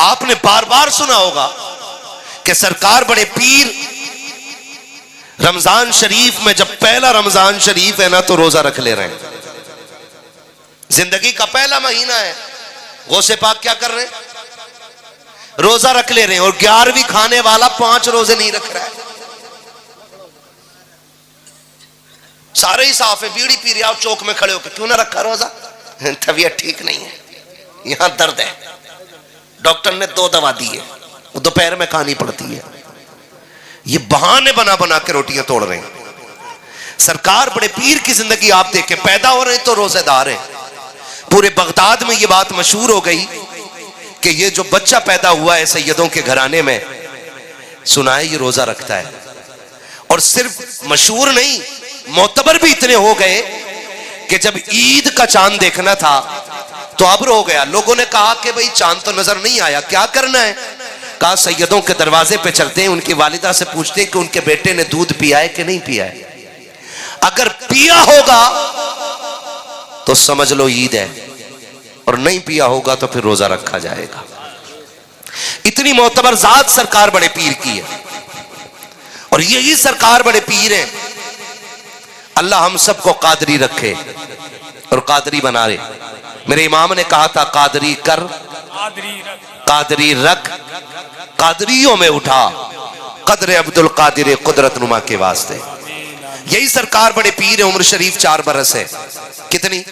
आपने बार बार सुना होगा कि सरकार बड़े पीर रमजान शरीफ में, जब पहला रमजान शरीफ है ना, तो रोजा रख ले रहे हैं। जिंदगी का पहला महीना है, गौसे पाक क्या कर रहे हैं? रोजा रख ले रहे हैं। और 11वीं खाने वाला 5 रोजे नहीं रख रहा है। सारे ही साफ है, बीड़ी पी रहे हो चौक में खड़े होकर, क्यों ना रखा रोजा? तबीयत ठीक नहीं है, यहां दर्द है, डॉक्टर ने 2 दवा दी है, वो दोपहर में खानी पड़ती है। ये बहाने बना बना के रोटियां तोड़ रहे हैं। सरकार बड़े पीर की जिंदगी आप देखें, पैदा हो रहे हैं तो रोजेदार है। पूरे बगदाद में ये बात मशहूर हो गई कि ये जो बच्चा पैदा हुआ है सैयदों के घराने में, सुना है ये रोजा रखता है। और सिर्फ मशहूर नहीं, मोतबर भी इतने हो गए कि जब ईद का चांद देखना था तो अब्र हो गया। लोगों ने कहा कि भाई चांद तो नजर नहीं आया, क्या करना है? कहा सैयदों के दरवाजे पे चलते हैं, उनकी वालिदा से पूछते हैं कि उनके बेटे ने दूध पिया है कि नहीं पिया है। अगर पिया होगा तो समझ लो ईद है, और नहीं पिया होगा तो फिर रोजा रखा जाएगा। इतनी मोतबर जात सरकार बड़े पीर की है, और यही सरकार बड़े पीर है। अल्लाह हम सबको कादरी रखे और कादरी बना रहे। मेरे इमाम ने कहा था, कादरी कर कादरी रख, कादरियों में उठा, कदर अब्दुल कादिर कुदरत नुमा के वास्ते। यही सरकार बड़े पीर है। उम्र शरीफ 4 बरस है। कितनी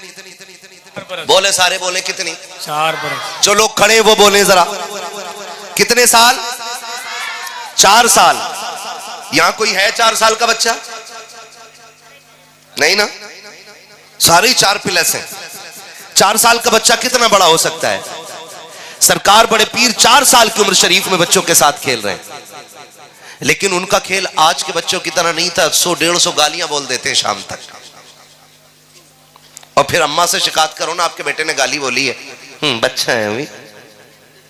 बोले? सारे बोले कितनी? 4 बरस। जो लोग खड़े वो बोले जरा, कितने साल? 4 साल। यहां कोई है 4 साल का बच्चा? नहीं ना, सारे 4 प्लस हैं। 4 साल का बच्चा कितना बड़ा हो सकता है? सरकार बड़े पीर 4 साल की उम्र शरीफ में बच्चों के साथ खेल रहे हैं। लेकिन उनका खेल आज के बच्चों की तरह नहीं था। 100-150 गालियां बोल देते हैं शाम तक, और फिर अम्मा से शिकायत करो ना, आपके बेटे ने गाली बोली है। बच्चा है अभी,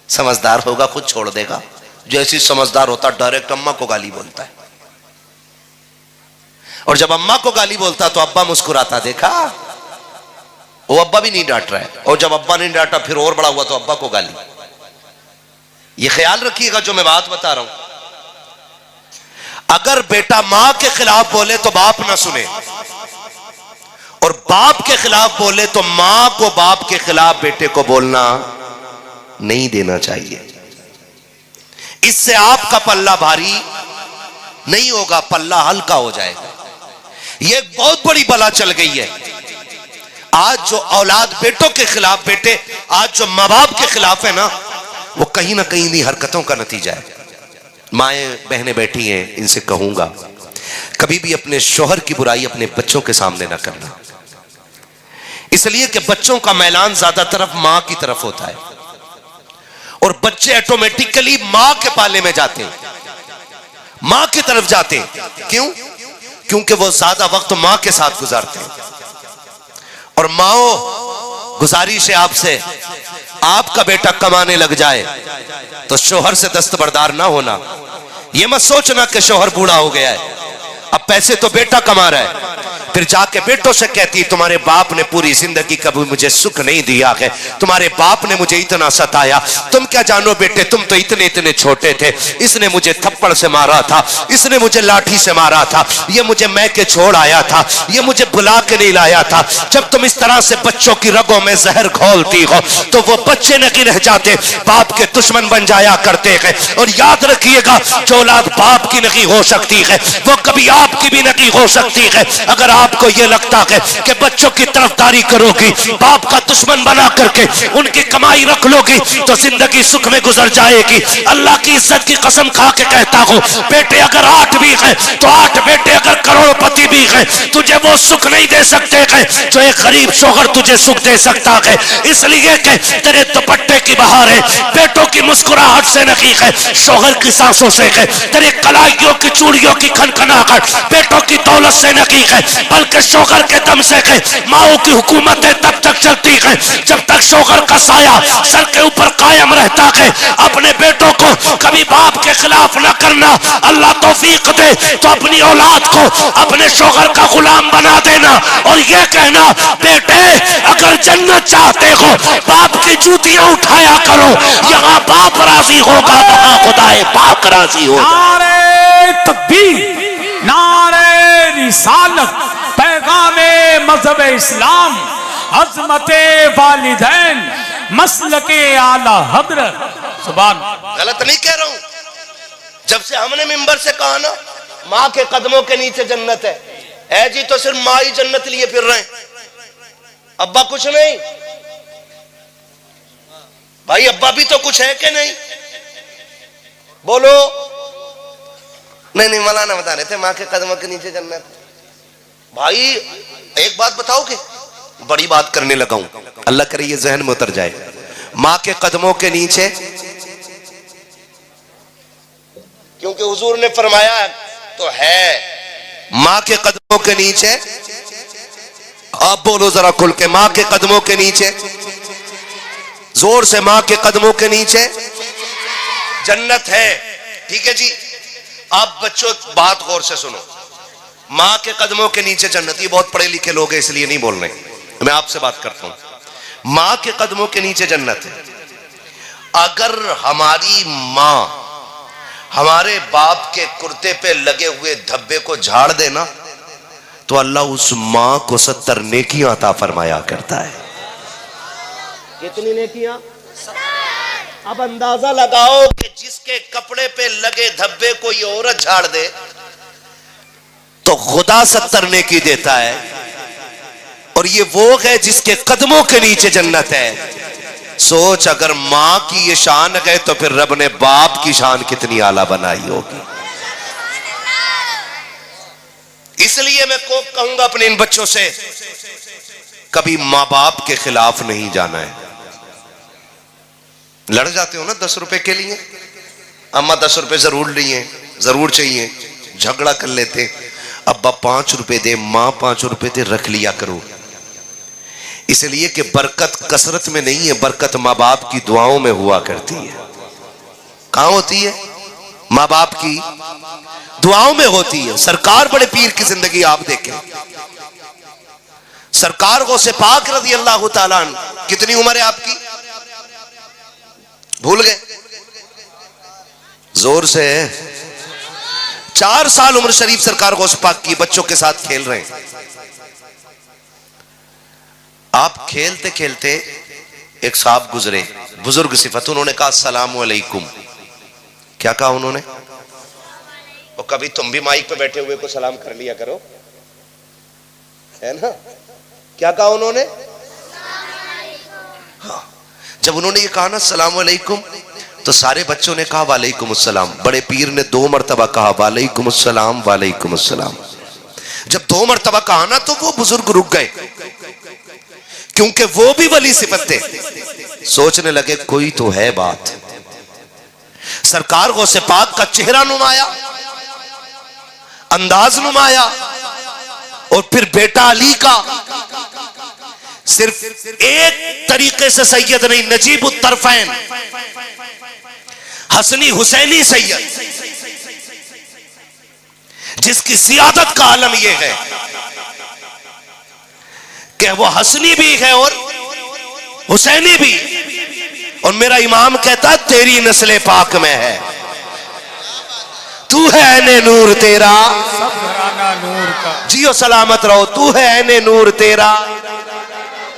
समझदार होगा खुद छोड़ देगा। जैसी समझदार होता डायरेक्ट अम्मा को गाली बोलता है, और जब अम्मा को गाली बोलता तो अब्बा मुस्कुराता, देखा? वो अब्बा भी नहीं डांट रहा है, और जब अब्बा नहीं डांटा फिर और बड़ा हुआ तो अब्बा को गाली। ये ख्याल रखिएगा जो मैं बात बता रहा हूं। अगर बेटा मां के खिलाफ बोले तो बाप ना सुने, और बाप के खिलाफ बोले तो मां को बाप के खिलाफ बेटे को बोलना नहीं देना चाहिए। इससे आपका पल्ला भारी नहीं होगा, पल्ला हल्का हो जाएगा। यह एक बहुत बड़ी बला चल गई है आज। जो औलाद बेटों के खिलाफ, बेटे आज जो मां बाप के खिलाफ है ना, वो कहीं ना कहीं इन्हीं हरकतों का नतीजा है। माएं बहनें बैठी हैं, इनसे कहूंगा कभी भी अपने शौहर की बुराई अपने बच्चों के सामने ना करना, इसलिए कि बच्चों का मैलान ज्यादातर मां की तरफ होता है, और बच्चे ऑटोमेटिकली मां के पाले में जाते हैं, मां की तरफ जाते हैं। क्यों? क्योंकि वो ज्यादा वक्त मां के साथ गुजारते हैं। और माओ, गुजारिश है आपसे, आपका बेटा कमाने लग जाए तो शौहर से दस्तबरदार ना होना। ये मत सोचना कि शौहर बूढ़ा हो गया है, अब पैसे तो बेटा कमा रहा है, फिर जाके बेटों से कहती तुम्हारे बाप ने पूरी जिंदगी कभी मुझे सुख नहीं दिया है, तुम्हारे बाप ने मुझे इतना सताया, तुम क्या जानो बेटे, तुम तो इतने इतने छोटे थे, इसने मुझे थप्पड़ से मारा था, इसने मुझे लाठी से मारा था, ये मुझे मैके छोड़ आया था, ये मुझे बुला के नहीं लाया था। जब तुम इस तरह से बच्चों की रगों में जहर घोलती हो तो वो बच्चे नहीं रह जाते, बाप के दुश्मन बन जाया करते हैं। और याद रखिएगा, जो औलाद बाप की नहीं हो सकती है वो कभी आपकी भी नहीं हो सकती है। अगर आपको यह लगता है कि बच्चों की तरफदारी करोगी, बाप का दुश्मन बना करके उनकी कमाई रख लोगी, तो जिंदगी सुख में गुजर जाएगी। अल्लाह की इज्जत की कसम खा के कहता हूं, बेटे अगर 8 भी है तो 8 बेटे अगर करोड़पति भी है, तुझे वो सुख नहीं दे सकते हैं जो एक गरीब शौहर तुझे सुख दे सकता है। इसलिए कि तेरे दुपट्टे की बहार है बेटों की मुस्कुराहट से नहीं है, शौहर की सांसों से है। तेरे कलाइयों की चूड़ियों की खनखनाहट बेटों की दौलत से नहीं है, बल्कि शौहर के दम से है। माओ की हुकूमतें तब तक चलती है जब तक शौहर का साया सर के ऊपर कायम रहता है। अपने बेटों को कभी बाप के खिलाफ न करना। अल्लाह तौफीक दे तो अपनी औलाद को अपने शौहर का गुलाम बना देना, और यह कहना, बेटे अगर जन्नत चाहते हो बाप की जूतियां उठाया करो, यहाँ बाप राजी होगा वहां खुदाए पाक राजी होगा। नारे तकबीर, नारे रिसालत, पैगामे मजहब इस्लाम, अजमते वालिदैन, मसलके आला हजरत। सुभान। गलत नहीं कह रहा हूं। जब से हमने मिंबर से कहा ना माँ के कदमों के नीचे जन्नत है जी, तो सिर्फ माँ ही जन्नत लिए फिर रहे हैं, अब्बा कुछ नहीं। भाई अब्बा भी तो कुछ है कि नहीं? बोलो। नहीं मौलाना बता रहे थे माँ के कदमों के नीचे जन्नत। भाई एक बात बताओगे, बड़ी बात करने लगा हूं, अल्लाह करे ये जहन में उतर जाए। माँ के कदमों के नीचे, क्योंकि हुजूर ने फरमाया तो है माँ के कदमों के नीचे। आप बोलो जरा खुल के, माँ के कदमों के नीचे, जोर से, माँ के कदमों के नीचे जन्नत है। ठीक है जी। आप बच्चों बात गौर से सुनो, माँ के कदमों के नीचे जन्नत। ये बहुत पढ़े लिखे लोग हैं इसलिए नहीं बोल रहे, मैं आपसे बात करता हूं। माँ के कदमों के नीचे जन्नत है। अगर हमारी माँ हमारे बाप के कुर्ते पे लगे हुए धब्बे को झाड़ देना तो अल्लाह उस माँ को 70 नेकियां अता फरमाया करता है। कितनी नेकियां? अब अंदाजा लगाओ कि जिसके कपड़े पे लगे धब्बे को ये औरत झाड़ दे तो खुदा 70 नेकी देता है, और ये वो है जिसके कदमों के नीचे जन्नत है। सोच, अगर मां की ये शान है तो फिर रब ने बाप की शान कितनी आला बनाई होगी। इसलिए मैं को कहूंगा अपने इन बच्चों से, कभी मां बाप के खिलाफ नहीं जाना है। लड़ जाते हो ना 10 रुपए के लिए, अम्मा 10 रुपए जरूर लिए, जरूर चाहिए, झगड़ा कर लेते, अब्बा 5 रुपए दे, मां 5 रुपए दे, रख लिया करो। इसलिए कि बरकत कसरत में नहीं है, बरकत माँ बाप की दुआओं में हुआ करती है। कहां होती है? माँ बाप की दुआओं में होती है। सरकार बड़े पीर की जिंदगी आप देखें, सरकार गौसे पाक रज़ी अल्लाह तआला अन्हु, कितनी उम्र है आपकी? भूल गए? जोर से। 4 साल उम्र शरीफ सरकार गौसे पाक की, बच्चों के साथ खेल रहे हैं। आप खेलते खेलते एक साहब गुजरे, बुजुर्ग सिफत, उन्होंने कहा अस्सलामु अलैकुम। क्या कहा उन्होंने? और कभी तुम भी माइक पे बैठे हुए को सलाम कर लिया करो, है ना? क्या कहा उन्होंने? हाँ। जब उन्होंने ये कहा ना अस्सलामु अलैकुम, तो सारे बच्चों ने कहा वालेकुम अस्सलाम। बड़े पीर ने 2 मरतबा कहा वालेकुम अस्सलाम, वालेकुम अस्सलाम। जब 2 मरतबा कहा ना तो वो बुजुर्ग रुक गए, क्योंकि वो भी वली सिफत थे। सोचने लगे कोई तो है बात। सरकार गौसे पाक का चेहरा नुमाया, अंदाज नुमाया, और फिर बेटा अली का सिर्फ एक तरीके से सैयद नहीं, नजीबुत तरफैन, हसनी हुसैनी सैयद, जिसकी सियादत का आलम यह है कि वो हसनी भी है और हुसैनी भी। और मेरा इमाम कहता तेरी नस्ले पाक में है, तू है ऐने नूर तेरा, सब घराना नूर का, जियो सलामत रहो, तू है ऐने नूर तेरा,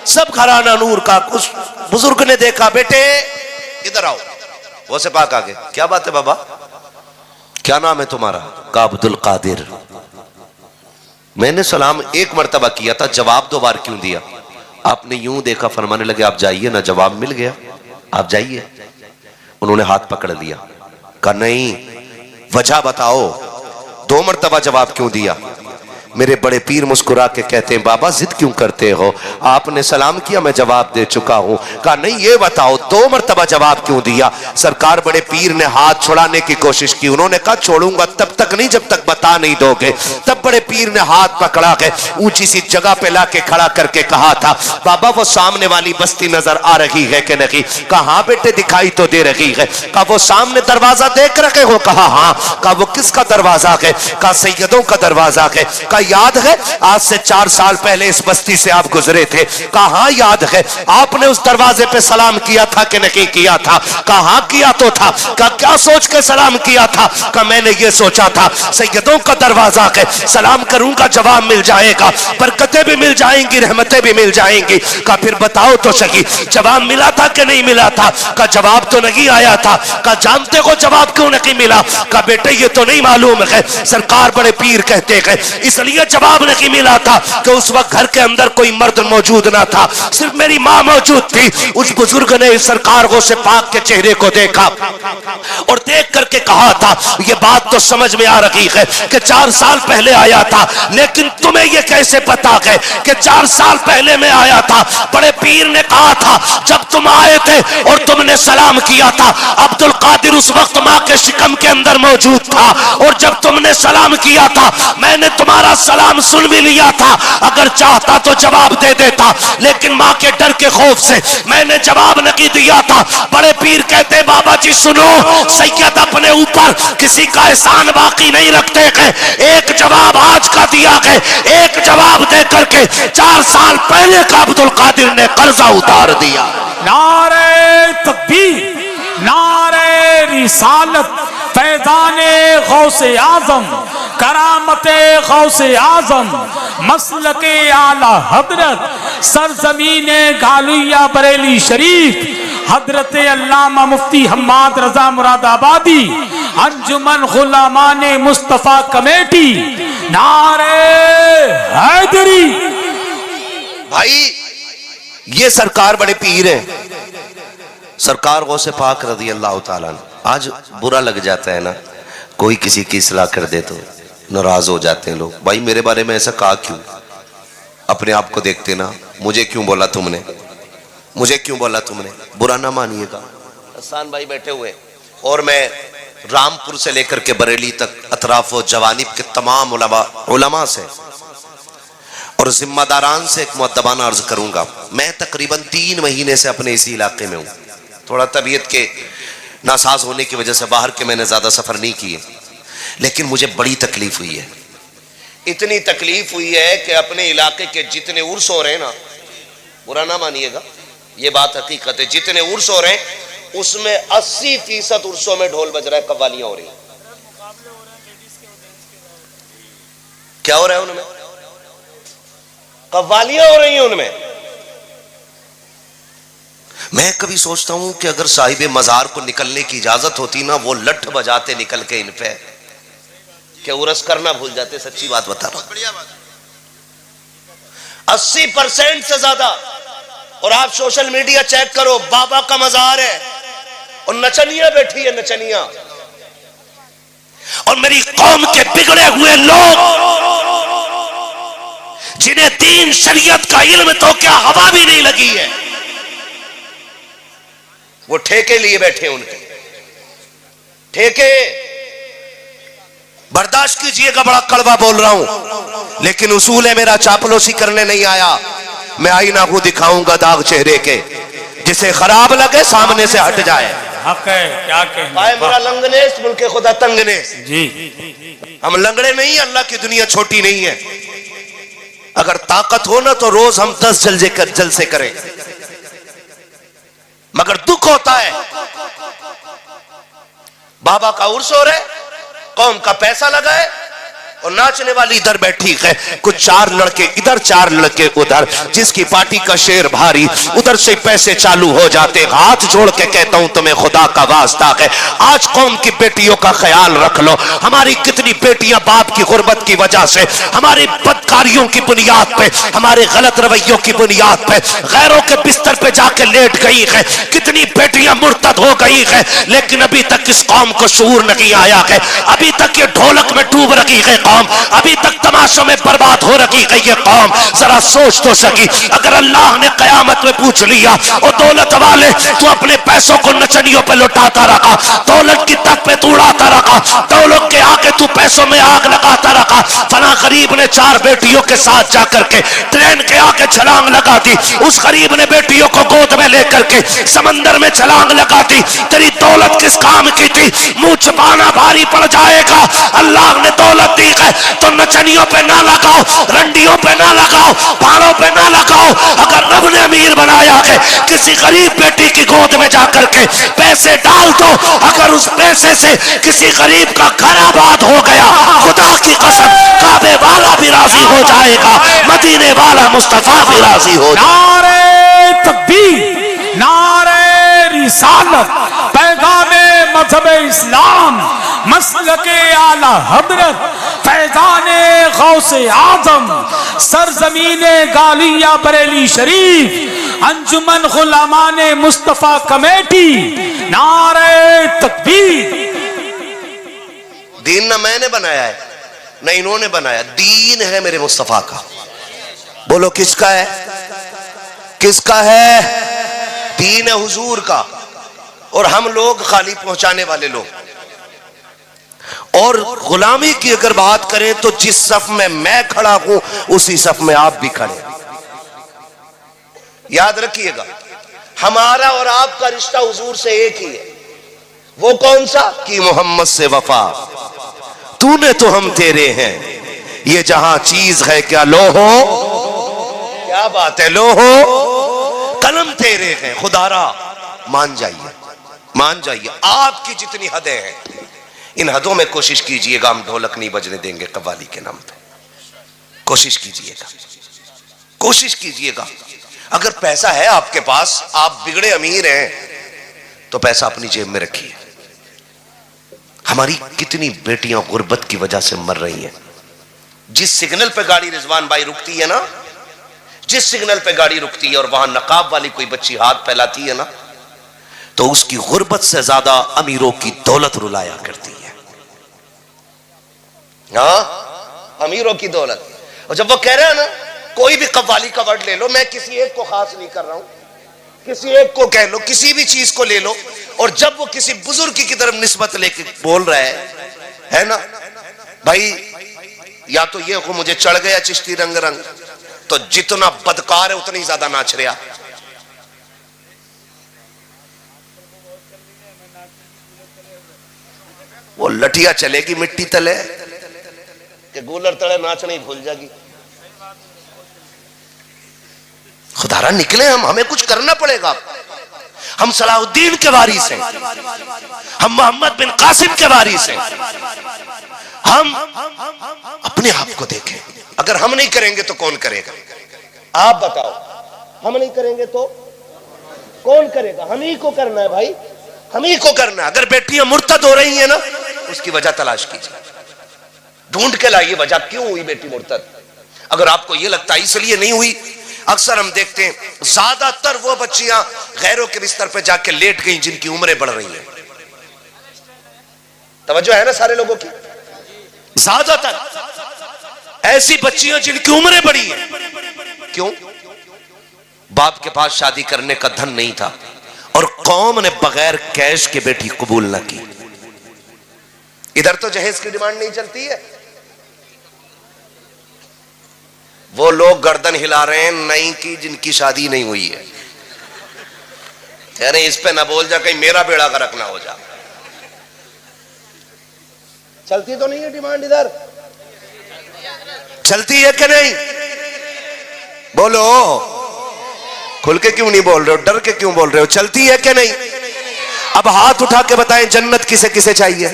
सब घराना नूर का। उस बुजुर्ग ने देखा, बेटे इधर आओ। वो से पाक आगे, क्या बात है बाबा, क्या नाम है तुम्हारा? का अब्दुल कादिर। मैंने सलाम 1 मरतबा किया था, जवाब 2 बार क्यों दिया? आपने यूं देखा, फरमाने लगे आप जाइए ना, जवाब मिल गया, आप जाइए। उन्होंने हाथ पकड़ लिया, कहा नहीं वजह बताओ, 2 मरतबा जवाब क्यों दिया? मेरे बड़े पीर मुस्कुरा के कहते हैं बाबा जिद क्यों करते हो, आपने सलाम किया, मैं जवाब दे चुका हूं। कहा नहीं ये बताओ 2 मरतबा जवाब क्यों दिया? सरकार बड़े पीर ने हाथ छुड़ाने की कोशिश की, उन्होंने कहा छोड़ूंगा तब तक नहीं जब तक बता नहीं दोगे। तब बड़े पीर ने हाथ पकड़ा के ऊंची सी जगह पे लाके खड़ा करके कहा था बाबा वो सामने वाली बस्ती नजर आ रही है कि नहीं? कहा बेटे दिखाई तो दे रही है। कहा वो सामने दरवाजा देख रखे हो? कहा हाँ। कहा वो किसका दरवाजा है? कहा सैयदों का दरवाजा है। कहा याद है आज से 4 साल पहले इस बस्ती से आप गुजरे थे? कहा याद है? आपने उस दरवाजे पे सलाम किया था कि नहीं किया था? कहा किया तो था? क्या सोच के सलाम किया था? का मैंने ये सोचा था सैयदों का दरवाजा है, सलाम करूंगा जवाब मिल जाएगा, बरकतें भी मिल जाएंगी, रहमतें भी मिल जाएंगी। का फिर बताओ तो सही जवाब मिला था कि नहीं मिला था? का जवाब तो नहीं आया था। का जानते हो जवाब क्यों नहीं मिला? का बेटे ये तो नहीं मालूम है सरकार बड़े पीर कहते हैं इसलिए जवाब नहीं मिला था कि उस वक्त घर के अंदर कोई मर्द मौजूद ना था, सिर्फ मेरी मां मौजूद थी। उस बुजुर्ग ने इस सरकार गौसे पाक के चेहरे को देखा और देख करके कहा था ये बात तो समझ में आ रही है कि 4 साल पहले आया था, लेकिन तुम्हें ये कैसे पता है कि 4 साल पहले मैं आया था? बड़े पीर ने कहा था जब तुम आए थे और तुमने सलाम किया था, अब्दुल कादिर उस वक्त मां के शिकम के अंदर मौजूद था और जब तुमने सलाम किया था मैंने तुम्हारा सलाम सुन भी लिया था। अगर चाहता तो जवाब दे देता, लेकिन मां के डर के खौफ से मैंने जवाब नहीं दिया था। बड़े पीर कहते बाबा जी सुनो, सैयद अपने ऊपर किसी का एहसान बाकी नहीं रखते हैं। एक जवाब आज का दिया है, एक जवाब दे करके 4 साल पहले का अब्दुल कादिर ने कर्जा उतार दिया। नारे तकबीर, नारे रिसालत, फैज़ाने गौसे आजम, करामते गौसे आजम, मसलके आला हजरत, सरजमीने गालुया बरेली शरीफ, हजरत अल्लामा मुफ्ती हम्माद रजा मुरादाबादी, अंजुमन गुलामाने मुस्तफा कमेटी, नारे हैदरी। भाई ये सरकार बड़े पीर है, सरकार गौसे पाक रज़ी अल्लाह ताला। आज बुरा लग जाता है ना, कोई किसी की इस्लाह कर दे तो नाराज हो जाते हैं लोग। भाई मेरे बारे में ऐसा कहा क्यों? अपने आप को देखते ना, मुझे क्यों बोला तुमने, मुझे क्यों बोला तुमने? बुरा ना मानिएगा। हसन भाई बैठे हुए और मैं रामपुर से लेकर के बरेली तक अतराफ व जवानिब के तमाम उलमा से और जिम्मेदारान से एक मुअद्दबाना अर्ज करूंगा। मैं तकरीबन 3 महीने से अपने इसी इलाके में हूँ। थोड़ा तबीयत के नासाज होने की वजह से बाहर के मैंने ज्यादा सफर नहीं किए, लेकिन मुझे बड़ी तकलीफ हुई है। इतनी तकलीफ हुई है कि अपने इलाके के जितने उर्स हो रहे हैं ना, बुरा ना मानिएगा, ये बात हकीकत है, जितने उर्स हो रहे हैं उसमें 80% उर्सों में ढोल बज रहा है, कव्वालियां हो रही हैं। क्या हो रहा है उनमें? कव्वालियां हो रही हैं उनमें। मैं कभी सोचता हूं कि अगर साहिब मजार को निकलने की इजाजत होती ना, वो लठ बजाते निकल के इन पे क्या उरस करना भूल जाते। सच्ची बात बता रहा हूं, 80% से ज्यादा। और आप सोशल मीडिया चेक करो, बाबा का मजार है और नचनिया बैठी है, नचनिया। और मेरी कौम के बिगड़े हुए लोग जिन्हें दीन शरीयत का इल्म तो क्या हवा भी नहीं लगी है, वो ठेके लिए बैठे, उनके ठेके। बर्दाश्त कीजिएगा, बड़ा कड़वा बोल रहा हूं, लेकिन उसूल है मेरा, चापलूसी करने नहीं आया। मैं आईना को दिखाऊंगा दाग चेहरे के, जिसे खराब लगे सामने से हट जाए। हक है, क्या कहना है मेरा लंगनेस मुल्के खुदा तंगनेस जी। हम लंगड़े नहीं, अल्लाह की दुनिया छोटी नहीं है। अगर ताकत हो ना तो रोज हम 10 जलसे करें, मगर दुख होता है बाबा का उर्स हो रहा है, कौम का पैसा लगा है और नाचने वाली इधर बैठी है, कुछ 4 लड़के इधर 4 लड़के उधर, जिसकी पार्टी का शेर भारी उधर से पैसे चालू हो जाते। हाथ जोड़ के कहता हूं तुम्हें खुदा का वास्ता है, आज कौम की बेटियों का ख्याल रख लो। हमारी कितनी बेटियां बाप की गुर्बत की वजह से, हमारी बदकारियों की बुनियाद पे, हमारे गलत रवैयों की बुनियाद पे गैरों के बिस्तर पे जाके लेट गई है। कितनी बेटियां मुर्तद हो गई है, लेकिन अभी तक इस कौम को शऊर नहीं आया है। अभी तक ये ढोलक में डूब रही है कौम, अभी तक तमाशों में बर्बाद हो रही है ये कौम। जरा सोच तो सकी, अगर अल्लाह ने कयामत में पूछ लिया, और दौलत वाले तू अपने पैसों को नचनियों पे लुटाता रखा, दौलत की तक पे तू उड़ाता रखा, दौलत के आगे तू पैसों में आग लगाता रखा। फला गरीब ने 4 बेटियों के साथ जाकर के ट्रेन के आगे छलांग लगा दी, उस गरीब ने बेटियों को गोद में लेकर के समंदर में छलांग लगा दी। तेरी दौलत किस काम की थी? मुंह छुपाना भारी पड़ जाएगा। अल्लाह ने दौलत दी है तो नचनियों पे ना लगाओ, रंडियों पे ना लगाओ, पहाड़ों पे ना लगाओ। अगर रब ने अमीर बनाया है, किसी गरीब बेटी की गोद में जाकर के पैसे डाल दो, अगर उस पैसे से किसी गरीब का घर आबाद हो गया, खुदा की कसम काबे वाला भी राजी हो जाएगा, मदीने वाला मुस्तफा भी राजी हो जाएगा। नारे तकबीर, नारे रिसालत, पैगामे मजहब इस्लाम, मसलके आला हजरत, फैजाने गौसे आजम, सरजमीने गालिया बरेली शरीफ, अंजुमन गुलामाने मुस्तफा कमेटी, नारे तकबीर। दीन ना मैंने बनाया है, ना इन्होंने बनाया, दीन है मेरे मुस्तफा का। बोलो किसका है? किसका है? दीन है हुजूर का, और हम लोग खाली पहुंचाने वाले लोग। और गुलामी की अगर बात करें तो जिस सफ में मैं खड़ा हूं उसी सफ में आप भी खड़े। याद रखिएगा, हमारा और आपका रिश्ता हुजूर से एक ही है। वो कौन सा? कि मोहम्मद से वफा, तूने तो हम तेरे हैं, ये जहां चीज है क्या लो हो, क्या बात है लो हो, कलम तेरे हैं खुदारा। मान जाइए, मान जाइए, आपकी जितनी हदें हैं इन हदों में कोशिश कीजिएगा, हम ढोलक नहीं बजने देंगे कव्वाली के नाम पे। कोशिश कीजिएगा, कोशिश कीजिएगा। अगर पैसा है आपके पास, आप बिगड़े अमीर हैं, तो पैसा अपनी जेब में रखिए। हमारी कितनी बेटियां गुर्बत की वजह से मर रही हैं। जिस सिग्नल पे गाड़ी रिजवान भाई रुकती है ना, जिस सिग्नल पे गाड़ी रुकती है और वहां नकाब वाली कोई बच्ची हाथ फैलाती है ना, तो उसकी गुर्बत से ज्यादा अमीरों की दौलत रुलाया करती है। हाँ, अमीरों की दौलत। और जब वो कह रहे हैं ना, कोई भी कव्वाली का वर्ड ले लो, मैं किसी एक को खास नहीं कर रहा हूं, किसी एक को कह लो, किसी भी चीज को ले लो, और जब वो किसी बुजुर्ग की तरफ निस्बत लेके बोल रहा है ना, भाई या तो ये को मुझे चढ़ गया चिश्ती रंग रंग, तो जितना बदकार है उतनी ज्यादा नाच रहा। वो लठिया चलेगी मिट्टी तले कि गूलर तले नाचने ही भूल जाएगी। खुदारा निकले हम, हमें कुछ करना पड़ेगा। हम सलाहुद्दीन के वारिस हैं, हम मोहम्मद बिन कासिम के वारिस हैं। हम अपने आप को देखें। अगर हम नहीं करेंगे तो कौन करेगा? आप बताओ, हम नहीं करेंगे तो कौन करेगा? हम ही को करना है भाई, हम ही को करना है। अगर बेटियां मुर्तद हो रही हैं ना, उसकी वजह तलाश कीजिए, ढूंढ के लाइए वजह क्यों हुई बेटी मुर्तद। अगर आपको यह लगता है इसलिए नहीं हुई, अक्सर हम देखते हैं ज्यादातर वो बच्चियां गैरों के बिस्तर पे जाके लेट गई जिनकी उम्रें बढ़ रही हैं। तवज्जो है ना सारे लोगों की? ज्यादातर ऐसी बच्चियां जिनकी उम्रें बढ़ी हैं। क्यों? बाप के पास शादी करने का धन नहीं था और कौम ने बगैर कैश के बेटी कबूल ना की। इधर तो जहेज की डिमांड नहीं चलती है, वो लोग गर्दन हिला रहे हैं नई की जिनकी शादी नहीं हुई है। कह रहे इस पे ना बोल जा, कहीं मेरा बेड़ा गर्क ना हो जा। चलती तो नहीं है डिमांड इधर? चलती है कि नहीं? बोलो, खुल के क्यों नहीं बोल रहे हो? डर के क्यों बोल रहे हो? चलती है कि नहीं? अब हाथ उठा के बताएं, जन्नत किसे किसे चाहिए?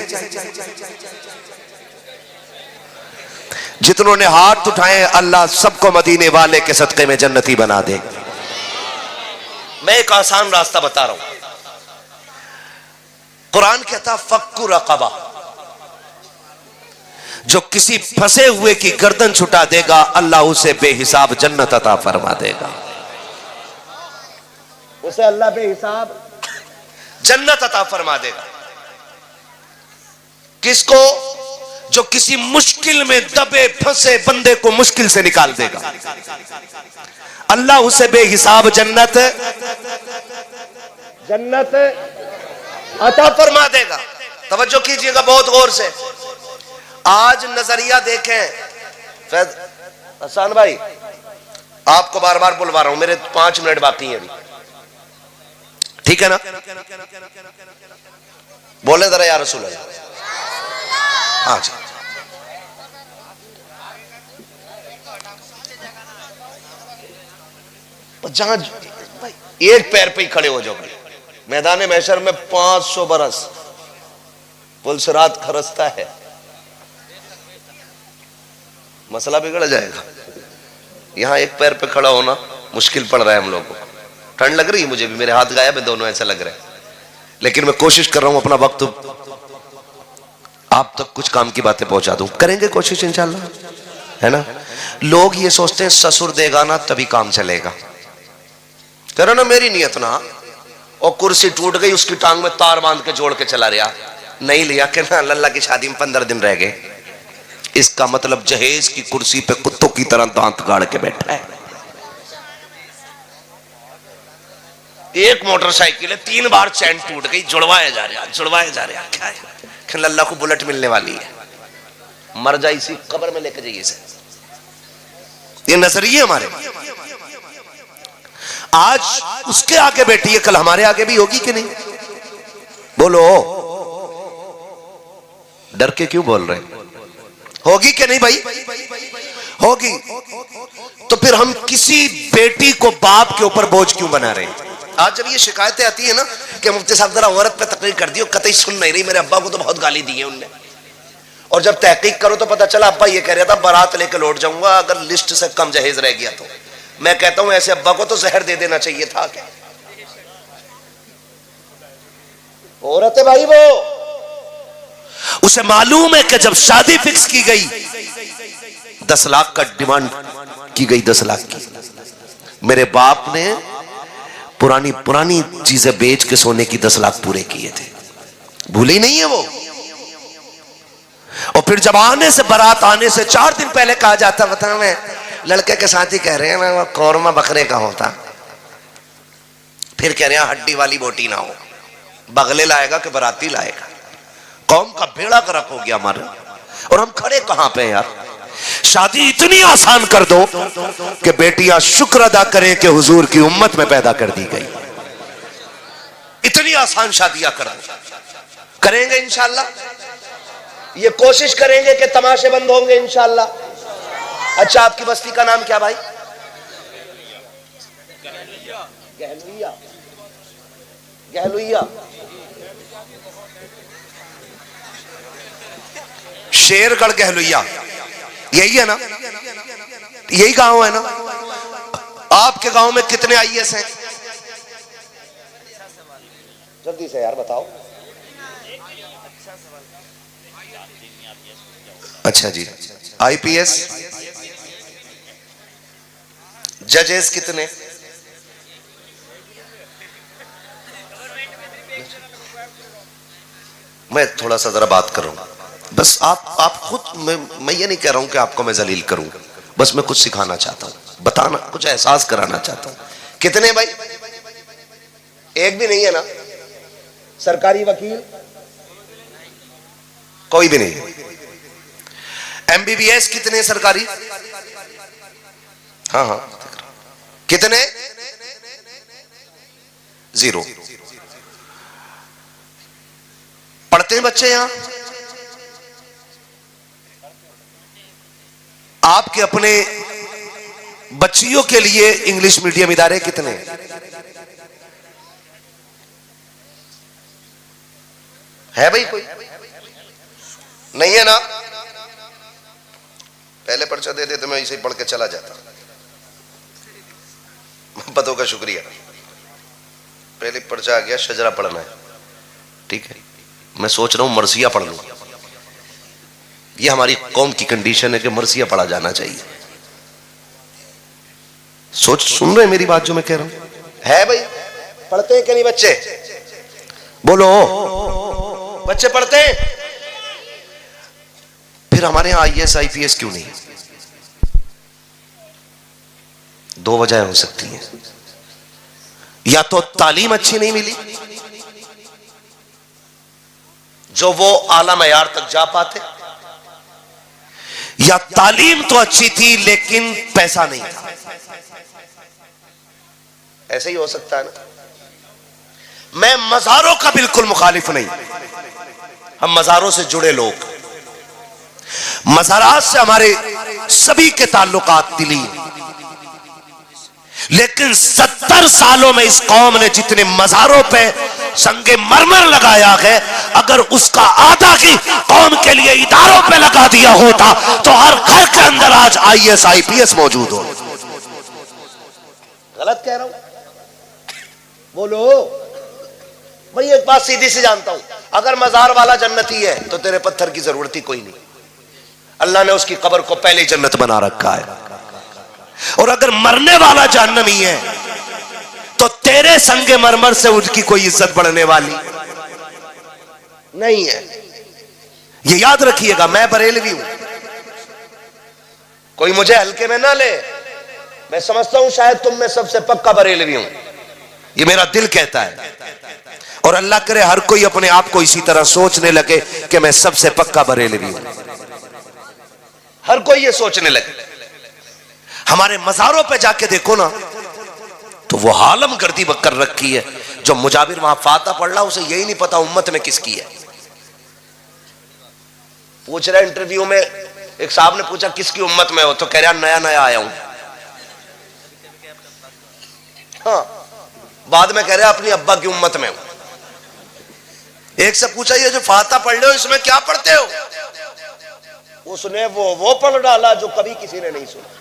जितनों ने हाथ उठाए अल्लाह सबको मदीने वाले के सदके में जन्नती बना दे। मैं एक आसान रास्ता बता रहा हूं। कुरान कहता फक्कु रक़बा, जो किसी फंसे हुए की गर्दन छुटा देगा अल्लाह उसे बेहिसाब जन्नत अता फरमा देगा। उसे अल्लाह बेहिसाब जन्नत अता फरमा देगा। किसको? जो किसी मुश्किल में दबे फंसे बंदे को मुश्किल से निकाल देगा, अल्लाह उसे बेहिसाब जन्नत अता फरमा देगा। तवज्जो कीजिएगा बहुत गौर से। आज नजरिया देखें, फैज हसन भाई आपको बार बार बुलवा रहा हूं, मेरे 5 मिनट बाकी हैं अभी, ठीक है ना? बोले जरा या रसूल अल्लाह। हाँ जी, जहां एक पैर पे ही खड़े हो जाओ भाई, मैदान महशर में 500 बरस पुलसरात खरसता है, मसला बिगड़ जाएगा। यहां एक पैर पे खड़ा होना मुश्किल पड़ रहा है हम लोगों को। ठंड लग रही है मुझे भी, मेरे हाथ गायब है दोनों, ऐसा लग रहा है, लेकिन मैं कोशिश कर रहा हूं अपना वक्त आप तक कुछ काम की बातें पहुंचा दूं। करेंगे कोशिश इंशाल्लाह, है ना। लोग ये सोचते हैं ससुर देगा ना तभी काम चलेगा, करो ना, मेरी नियत ना। और कुर्सी टूट गई, उसकी टांग में तार बांध के जोड़ के चला रहा, नहीं लिया कि ना लल्ला की शादी में 15 दिन रह गए, इसका मतलब जहेज की कुर्सी पे कुत्तों की तरह दांत गाड़ के बैठा है। एक मोटरसाइकिल है, 3 बार चैन टूट गई, जुड़वाया जा रहा, जुड़वाया जा रहा, क्या है कि लल्ला को बुलेट मिलने वाली है, मर जाए इसी कब्र में लेके जाइए इसे। ये नजरिए हमारे। आज उसके आगे बैठी है, कल हमारे आगे भी होगी कि नहीं? बोलो, डर के क्यों बोल रहे हैं? होगी कि नहीं भाई? होगी। तो फिर हम किसी बेटी को बाप के ऊपर बोझ क्यों बना रहे हैं? आज जब ये शिकायतें आती है ना कि मुफ्ती साहब जरा औरत पे तकरीर कर दी, कतई सुन नहीं रही, मेरे अब्बा को तो बहुत गाली दी है उनने, और जब तहकीक करो तो पता चला अब्बा ये कह रहा था बारात लेके लौट जाऊंगा अगर लिस्ट से कम जहेज रह गया तो। मैं कहता हूं ऐसे अब्बा को तो जहर दे देना चाहिए था। क्या औरत है भाई वो, उसे मालूम है कि जब शादी फिक्स की गई 10 लाख का डिमांड की गई, 10 लाख की। मेरे बाप ने पुरानी पुरानी चीजें बेच के सोने की 10 लाख पूरे किए थे, भूले ही नहीं है वो। और फिर जब आने से बारात आने से 4 दिन पहले कहा जाता, बता मैं लड़के के साथ ही कह रहे हैं मैं कौरमा बकरे का होता, फिर कह रहे हैं हड्डी वाली बोटी ना हो, बगले लाएगा कि बराती लाएगा। कौम का बेड़ा गर्क हो गया हमारा, और हम खड़े कहां पे यार? शादी इतनी आसान कर दो कि बेटियां शुक्र अदा करें कि हुजूर की उम्मत में पैदा कर दी गई। इतनी आसान शादियां कर दो। करेंगे इंशाल्लाह, ये कोशिश करेंगे कि तमाशे बंद होंगे इंशाल्लाह। अच्छा, आपकी बस्ती का नाम क्या भाई? गहलुइया। गहलुइया, शेरगढ़ गहलुइया, यही है ना? यही गांव है ना? आपके गांव में कितने आईएएस हैं? जल्दी से यार बताओ। अच्छा जी, आईपीएस, जजेस कितने? मैं थोड़ा सा जरा बात कर रहा हूं, बस आप खुद, मैं ये नहीं कह रहा हूं कि आपको मैं जलील करूं, बस मैं कुछ सिखाना चाहता हूं, बताना, कुछ एहसास कराना चाहता हूं। कितने भाई? एक भी नहीं है ना? सरकारी वकील कोई भी नहीं। एमबीबीएस कितने सरकारी? हाँ हाँ, कितने? 0। पढ़ते हैं बच्चे यहां? आपके अपने बच्चियों के लिए इंग्लिश मीडियम इदारे कितने? है भाई कोई? नहीं है ना? पहले पर्चा दे देते, मैं इसे पढ़ के चला जाता। मोहब्बतों का शुक्रिया, पहले पर्चा आ गया, शजरा पढ़ना है, ठीक है। मैं सोच रहा हूं मरसिया पढ़ लूं। ये हमारी कौम की कंडीशन है कि मरसिया पढ़ा जाना चाहिए। सुन रहे हैं मेरी बात जो मैं कह रहा हूं? है भाई? पढ़ते हैं कि नहीं बच्चे? बोलो, बच्चे पढ़ते हैं? फिर हमारे यहां आईएएस आईपीएस क्यों नहीं? 2 वजह हो सकती हैं। या तो तालीम अच्छी नहीं मिली जो वो आला मयार तक जा पाते, या तालीम तो अच्छी थी लेकिन पैसा नहीं था। ऐसे ही हो सकता है ना? मैं मज़ारों का बिल्कुल मुखालिफ नहीं, हम मज़ारों से जुड़े लोग, मज़ारात से हमारे सभी के ताल्लुकात दिली, लेकिन 70 सालों में इस कौम ने जितने मज़ारों पे संगे मरमर लगाया है, अगर उसका आधा की कौम के लिए इदारों पे लगा दिया होता तो हर घर के अंदर आज IAS IPS मौजूद हो। गलत कह रहा हूं? बोलो भाई। एक बात सीधी से जानता हूं, अगर मजार वाला जन्नती है तो तेरे पत्थर की जरूरत ही कोई नहीं। अल्लाह ने उसकी कब्र को पहले ही जन्नत बना रखा है। और अगर मरने वाला जहन्नमी है तो तेरे संगे मरमर से उसकी कोई इज्जत बढ़ने वाली नहीं है। ये याद रखिएगा। मैं बरेलवी हूं, कोई मुझे हल्के में ना ले। मैं समझता हूं शायद तुम में सबसे पक्का बरेलवी हूं, ये मेरा दिल कहता है। और अल्लाह करे हर कोई अपने आप को इसी तरह सोचने लगे कि मैं सबसे पक्का बरेलवी हूं। हर कोई ये सोचने लगे। हमारे मज़ारों पे जाके देखो ना तो वो आलम गर्दी कर रखी है। जो मुजाबिर वहां फाता पढ़ रहा उसे यही नहीं पता उम्मत में किसकी है। पूछ रहा इंटरव्यू में, एक साहब ने पूछा किसकी उम्मत में हो, तो कह रहा नया नया आया हूं। हाँ, बाद में कह रहा अपनी अब्बा की उम्मत में हूं। एक से पूछा ये जो फाता पढ़ रहे हो इसमें क्या पढ़ते हो, उसने वो पढ़ डाला जो कभी किसी ने नहीं सुना।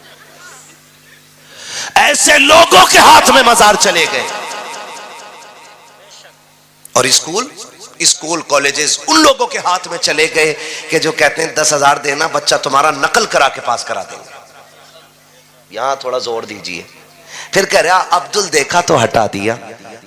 ऐसे लोगों के हाथ में मजार चले गए। और स्कूल कॉलेजेस उन लोगों के हाथ में चले गए कि जो कहते हैं 10,000 देना, बच्चा तुम्हारा नकल करा के पास करा देंगे। यहां थोड़ा जोर दीजिए। फिर कह रहा अब्दुल देखा तो हटा दिया,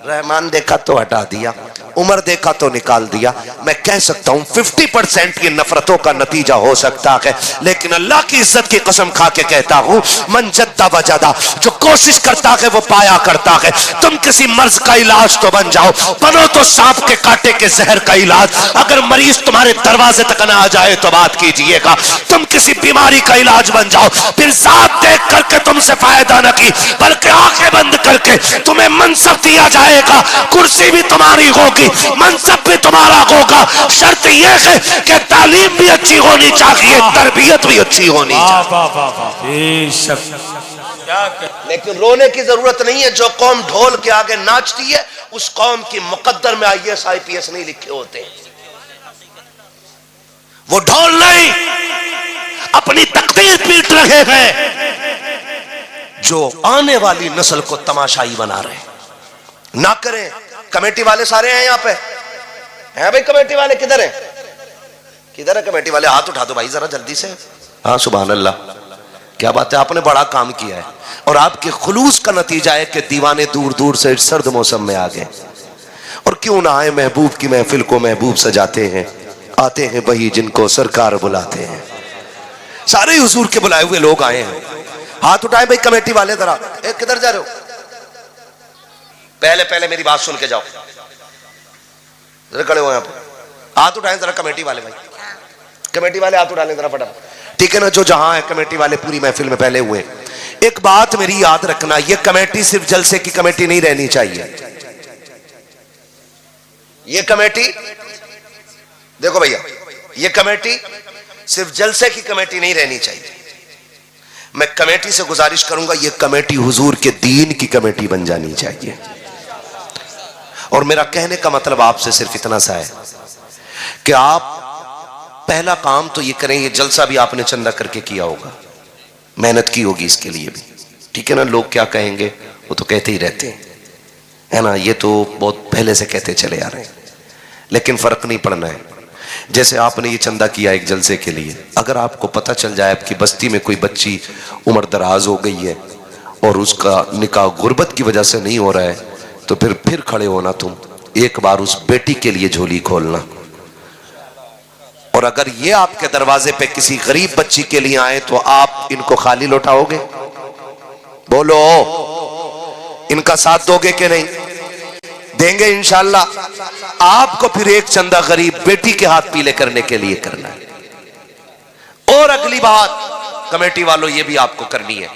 रहमान देखा तो हटा दिया, उमर देखा तो निकाल दिया। मैं कह सकता हूं 50% की नफरतों का नतीजा हो सकता है, लेकिन अल्लाह की इज्जत की कसम खा के कहता हूं मन जद्दा वजदा, जो कोशिश करता है वो पाया करता है। तुम किसी मर्ज का इलाज तो बन जाओ, बनो तो सांप के कांटे के जहर का इलाज। अगर मरीज तुम्हारे दरवाजे तक ना आ जाए तो बात कीजिएगा। तुम किसी बीमारी का इलाज बन जाओ, फिर साथ देख करके तुमसे फायदा न की बल्कि आंखें बंद करके तुम्हें मनसब दिया जाएगा। कुर्सी भी तुम्हारी होगी, मनसब भी तुम्हारा होगा। शर्त यह है कि तालीम भी अच्छी होनी चाहिए, तरबियत भी अच्छी होनी चाहिए। लेकिन रोने की जरूरत नहीं है। जो कौम ढोल के आगे नाचती है उस कौम की मुकद्दर में IAS IPS नहीं लिखे होते। वो ढोल नहीं, अपनी तकदीर पीट रहे हैं जो आने वाली नस्ल को तमाशाई बना रहे। ना करें। कमेटी वाले सारे हैं यहां पे, हैं भाई? कमेटी वाले किधर हैं? किधर है कमेटी वाले? हाथ उठा दो भाई जरा जल्दी से। हाँ, सुभान अल्लाह, क्या बात है। आपने बड़ा काम किया है और आपके खुलूस का नतीजा है कि दीवाने दूर दूर से सर्द मौसम में आ गए। और क्यों ना आए, महबूब की महफिल को महबूब सजाते हैं। आते हैं वही जिनको सरकार बुलाते हैं। सारे हुजूर के बुलाए हुए लोग आए हैं। हाथ उठाए भाई कमेटी वाले जरा। किधर जा रहे हो? पहले मेरी बात सुन के जाओ। जरा खड़े हो यहाँ पे, हाथ उठाएं जरा कमेटी वाले। भाई कमेटी वाले हाथ उठा लें जरा फटाफट, ठीक है ना? जो जहां है कमेटी वाले पूरी महफिल में पहले हुए। एक बात मेरी याद रखना, ये कमेटी सिर्फ जलसे की कमेटी नहीं रहनी चाहिए। ये कमेटी देखो भैया, ये कमेटी सिर्फ जलसे की कमेटी नहीं रहनी चाहिए। मैं कमेटी से गुजारिश करूंगा ये कमेटी हुजूर के दीन की कमेटी बन जानी चाहिए। और मेरा कहने का मतलब आपसे सिर्फ इतना सा है कि आप पहला काम तो ये करें, ये जलसा भी आपने चंदा करके किया होगा, मेहनत की होगी इसके लिए भी, ठीक है ना? लोग क्या कहेंगे वो तो कहते ही रहते हैं, है ना? ये तो बहुत पहले से कहते चले आ रहे हैं, लेकिन फर्क नहीं पड़ना है। जैसे आपने ये चंदा किया एक जलसे के लिए, अगर आपको पता चल जाए आपकी बस्ती में कोई बच्ची उम्र दराज हो गई है और उसका निकाह गुर्बत की वजह से नहीं हो रहा है, तो फिर खड़े होना तुम, एक बार उस बेटी के लिए झोली खोलना। और अगर ये आपके दरवाजे पे किसी गरीब बच्ची के लिए आए तो आप इनको खाली लौटाओगे? बोलो, इनका साथ दोगे कि नहीं? देंगे इंशाअल्लाह। आपको फिर एक चंदा गरीब बेटी के हाथ पीले करने के लिए करना है। और अगली बात कमेटी वालों ये भी आपको करनी है,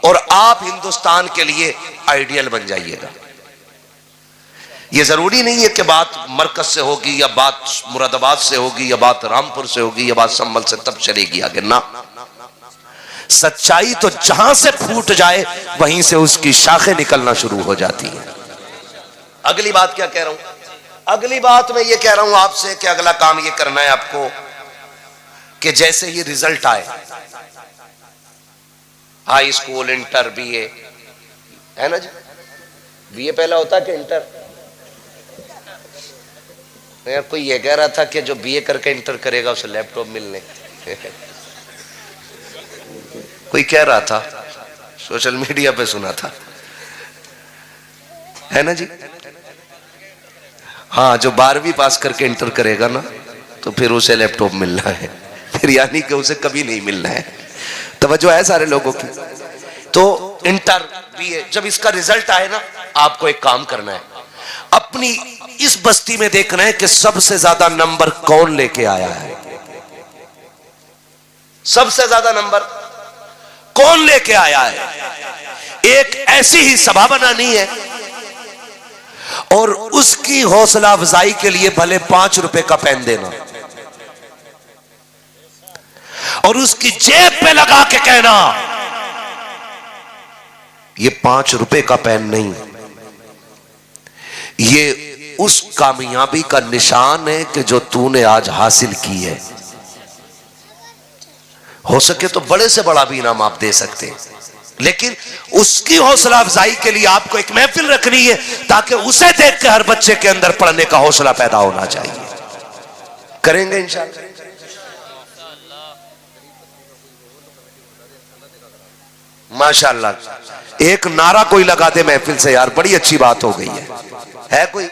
और आप हिंदुस्तान के लिए आइडियल बन जाइएगा। ये जरूरी नहीं है कि बात मरकज से होगी या बात मुरादाबाद से होगी या बात रामपुर से होगी या बात संभल से तब चलेगी आगे ना। सच्चाई तो जहां से फूट जाए वहीं से उसकी शाखें निकलना शुरू हो जाती है। अगली बात क्या कह रहा हूं, अगली बात मैं ये कह रहा हूं आपसे कि अगला काम ये करना है आपको कि जैसे ही रिजल्ट आए, हाई स्कूल, इंटर, बीए, है ना जी, बीए पहला होता है कि इंटर? यार कोई ये कह रहा था कि जो बीए करके इंटर करेगा उसे लैपटॉप मिलने कोई कह रहा था, सोशल मीडिया पे सुना था, है ना जी। हाँ, जो 12वीं पास करके इंटर करेगा ना तो फिर उसे लैपटॉप मिलना है, फिर यानी कि उसे कभी नहीं मिलना है। तवज्जो है सारे लोगों की। तो इंटर, बीए, जब इसका रिजल्ट आए ना, आपको एक काम करना है, अपनी इस बस्ती में देखना है कि सबसे ज्यादा नंबर कौन लेके आया है, सबसे ज्यादा नंबर कौन लेके आया है। एक ऐसी ही सभा बनानी है और उसकी हौसला अफजाई के लिए भले 5 रुपए का पेन देना और उसकी जेब पे लगा के कहना ये 5 रुपए का पेन नहीं, ये उस कामयाबी का निशान है कि जो तूने आज हासिल की है। हो सके तो बड़े से बड़ा भी इनाम आप दे सकते हैं, लेकिन उसकी हौसला अफजाई के लिए आपको एक महफिल रखनी है ताकि उसे देख के हर बच्चे के अंदर पढ़ने का हौसला पैदा होना चाहिए। करेंगे इंशाअल्लाह। माशाअल्लाह, एक नारा कोई लगा दे महफिल से यार, बड़ी अच्छी बात हो गई है कोई?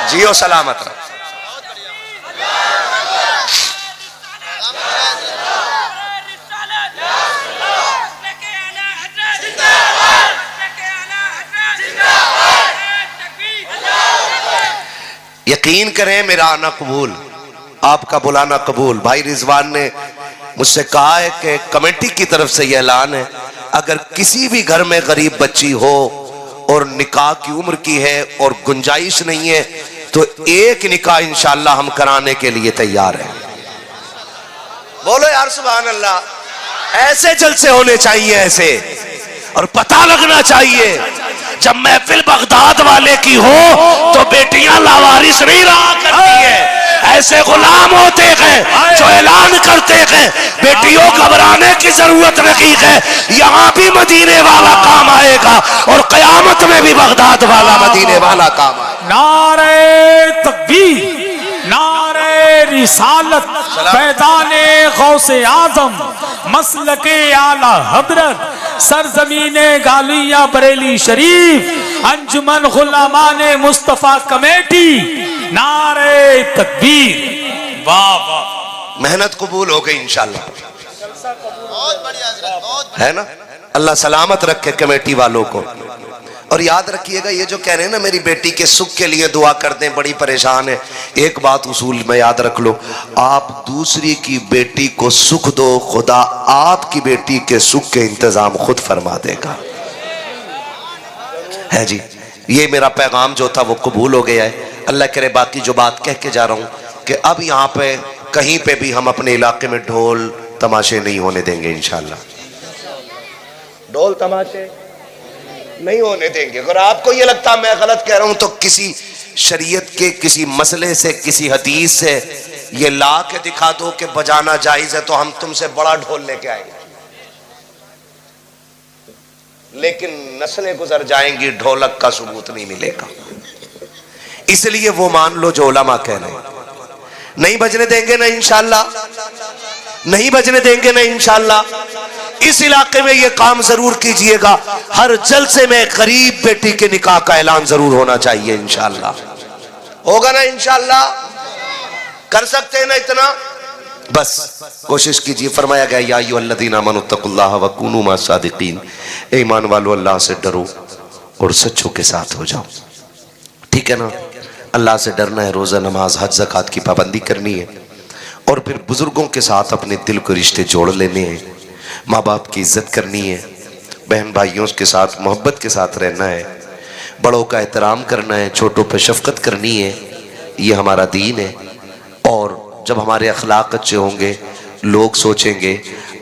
जियो सलामत रहो। यकीन करें मेरा आना कबूल, आपका बुलाना कबूल। भाई रिजवान ने मुझसे कहा है कि कमेटी की तरफ से यह ऐलान है, अगर किसी भी घर में गरीब बच्ची हो और निकाह की उम्र की है और गुंजाइश नहीं है तो एक निकाह इंशाअल्लाह हम कराने के लिए तैयार हैं। बोलो यार सुभान अल्लाह। ऐसे जलसे होने चाहिए ऐसे, और पता लगना चाहिए जब महफिल बगदाद वाले की हो तो बेटियां लावारिस नहीं रहा करती है, ऐसे गुलाम होते हैं जो ऐलान करते हैं बेटियों घबराने की जरूरत नहीं है, यहाँ भी मदीने वाला काम आएगा और कयामत में भी बगदाद वाला मदीने वाला काम आएगा। नारे तकबीर, नारे रिसालत, पैदाने गौसे आजम, मसलके आला हजरत, सरजमीने गालिया बरेली शरीफ, अंजुमन गुलामाने मुस्तफा कमेटी, नारे तकबीर। वाह वाह, मेहनत कबूल हो गई इंशाअल्लाह। बहुत बढ़िया हजरत, बहुत है ना। अल्लाह सलामत रखे कमेटी वालों को। और याद रखिएगा, ये जो कह रहे हैं ना मेरी बेटी के सुख के लिए दुआ कर दें, बड़ी परेशान है, एक बात उसूल में याद रख लो, आप दूसरी की बेटी को सुख दो, खुदा आपकी बेटी के सुख के इंतजाम खुद फरमा देगा। है जी, ये मेरा पैगाम जो था वो कबूल हो गया है। अल्लाह करे बाकी जो बात कह के जा रहा हूं कि अब यहाँ पे कहीं पे भी हम अपने इलाके में ढोल तमाशे नहीं होने देंगे इंशाअल्लाह। ढोल तमाशे नहीं होने देंगे। अगर आपको ये लगता मैं गलत कह रहा हूं तो किसी शरीयत के किसी मसले से, किसी हदीस से ये ला के दिखा दो कि बजाना जायज है, तो हम तुमसे बड़ा ढोल लेके आएंगे। लेकिन नस्लें गुजर जाएंगी, ढोलक का सबूत नहीं मिलेगा। इसलिए वो मान लो जो उलमा कह रहे हैं, नहीं बजने देंगे ना इंशाअल्लाह, नहीं बजने देंगे ना इंशाअल्लाह। इस इलाके में ये काम जरूर कीजिएगा, हर जलसे में गरीब बेटी के निकाह का ऐलान जरूर होना चाहिए इंशाअल्लाह। होगा ना इंशाअल्लाह? कर सकते हैं ना इतना? बस कोशिश कीजिए। फरमाया गया या अय्युहल्लज़ीना आमनुत्तकुल्लाह व कूनू मअस-सादिकीन, ईमान वालों अल्लाह से डरो और सच्चों के साथ हो जाओ। ठीक है ना। अल्लाह से डरना है, रोज़ा नमाज हज ज़कात की पाबंदी करनी है, और फिर बुजुर्गों के साथ अपने दिल को रिश्ते जोड़ लेने हैं, माँ बाप की इज्जत करनी है, बहन भाइयों के साथ मोहब्बत के साथ रहना है, बड़ों का एहतराम करना है, छोटों पर शफकत करनी है। ये हमारा दीन है। और जब हमारे अखलाक अच्छे होंगे लोग सोचेंगे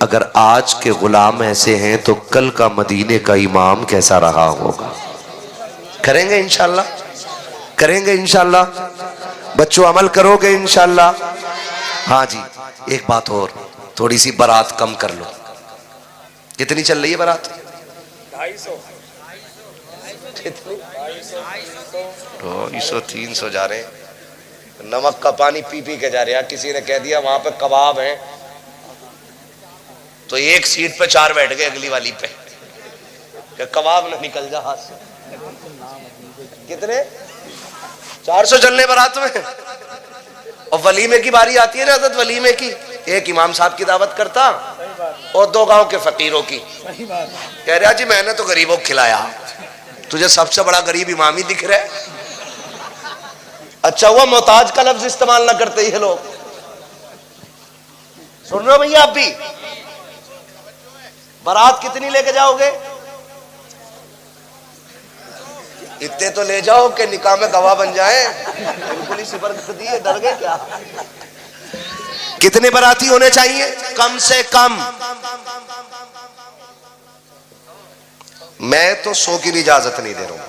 अगर आज के गुलाम ऐसे हैं तो कल का मदीने का इमाम कैसा रहा होगा। करेंगे इंशाल्लाह, करेंगे इंशाल्लाह। बच्चों अमल करोगे इंशाल्लाह। हाँ जी, एक बात और, थोड़ी सी बारात कम कर लो। कितनी चल रही है बारात? 250 300 जा रहे हैं। नमक का पानी पी पी के जा रहे हैं। किसी ने कह दिया वहां पे कबाब है, तो एक सीट पे 4 बैठ गए अगली वाली पे, कि कबाब ना निकल जा हाथ से। कितने 400 चलने बारात में। और वलीमे की बारी आती है ना हज़रत, वलीमे की, एक इमाम साहब की दावत करता और 2 गांव के फकीरों की। कह रहा जी मैंने तो गरीबों को खिलाया, तुझे सबसे बड़ा गरीब इमाम ही दिख रहा है। अच्छा हुआ मोहताज का लफ्ज इस्तेमाल ना करते ये लोग। सुन रहे हो भैया? आप भी बारात कितनी लेके जाओगे? इतने तो ले जाओ कि निकाह में गवाह बन जाए। बिल्कुल ही सिफर कर दिए, डर गए क्या? कितने बाराती होने चाहिए? कम से कम मैं तो 100 की भी इजाजत नहीं दे रहा हूं,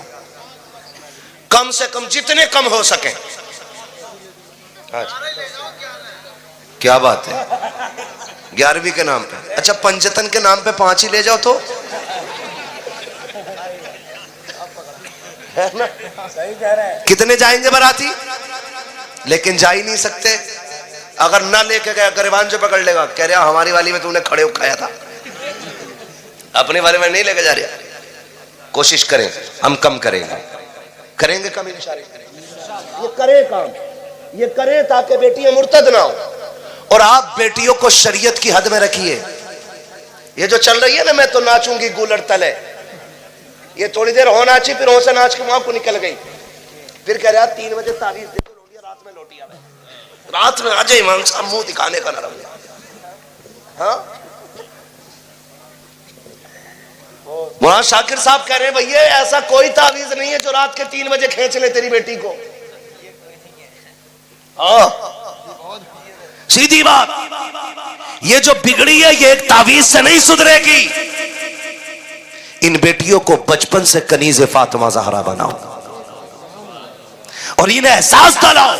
कम से कम जितने कम हो सके। क्या बात है, 11वीं के नाम पे? अच्छा पंचतन के नाम पे 5 ही ले जाओ तो है ना? सही कह रहे हैं। कितने जाएंगे बाराती? लेकिन जा ही नहीं सकते। अगर ना लेके गया गरिबान जो पकड़ लेगा, कह रहा हमारी वाली में तुमने खड़े खाया था, अपने वाले में नहीं लेके जा रहा। कोशिश करें हम कम करेंगे, करेंगे कम इंशाअल्लाह। ये करें काम, ये करें ताकि बेटियां मुर्तद ना हो। और आप बेटियों को शरीयत की हद में रखिए। ये जो चल रही है ना, मैं तो नाचूंगी गूलर तले, ये थोड़ी देर हो नाची, फिर हो से नाच के वहां को निकल गई, फिर कह रहा 3 बजे तारीफ दे दो, रात में लौटी आवे। रात में आ जाए इमाम साहब, मुंह दिखाने का नरम। हाँ वहां शाकिर साहब कह रहे हैं भैया ऐसा कोई तावीज नहीं है जो रात के 3 बजे खींच ले तेरी बेटी को। हाँ सीधी बात, ये जो बिगड़ी है ये एक तावीज से नहीं सुधरेगी। इन बेटियों को बचपन से कनीज़े फातिमा ज़हरा बनाओ और इन्हें एहसास दिलाओ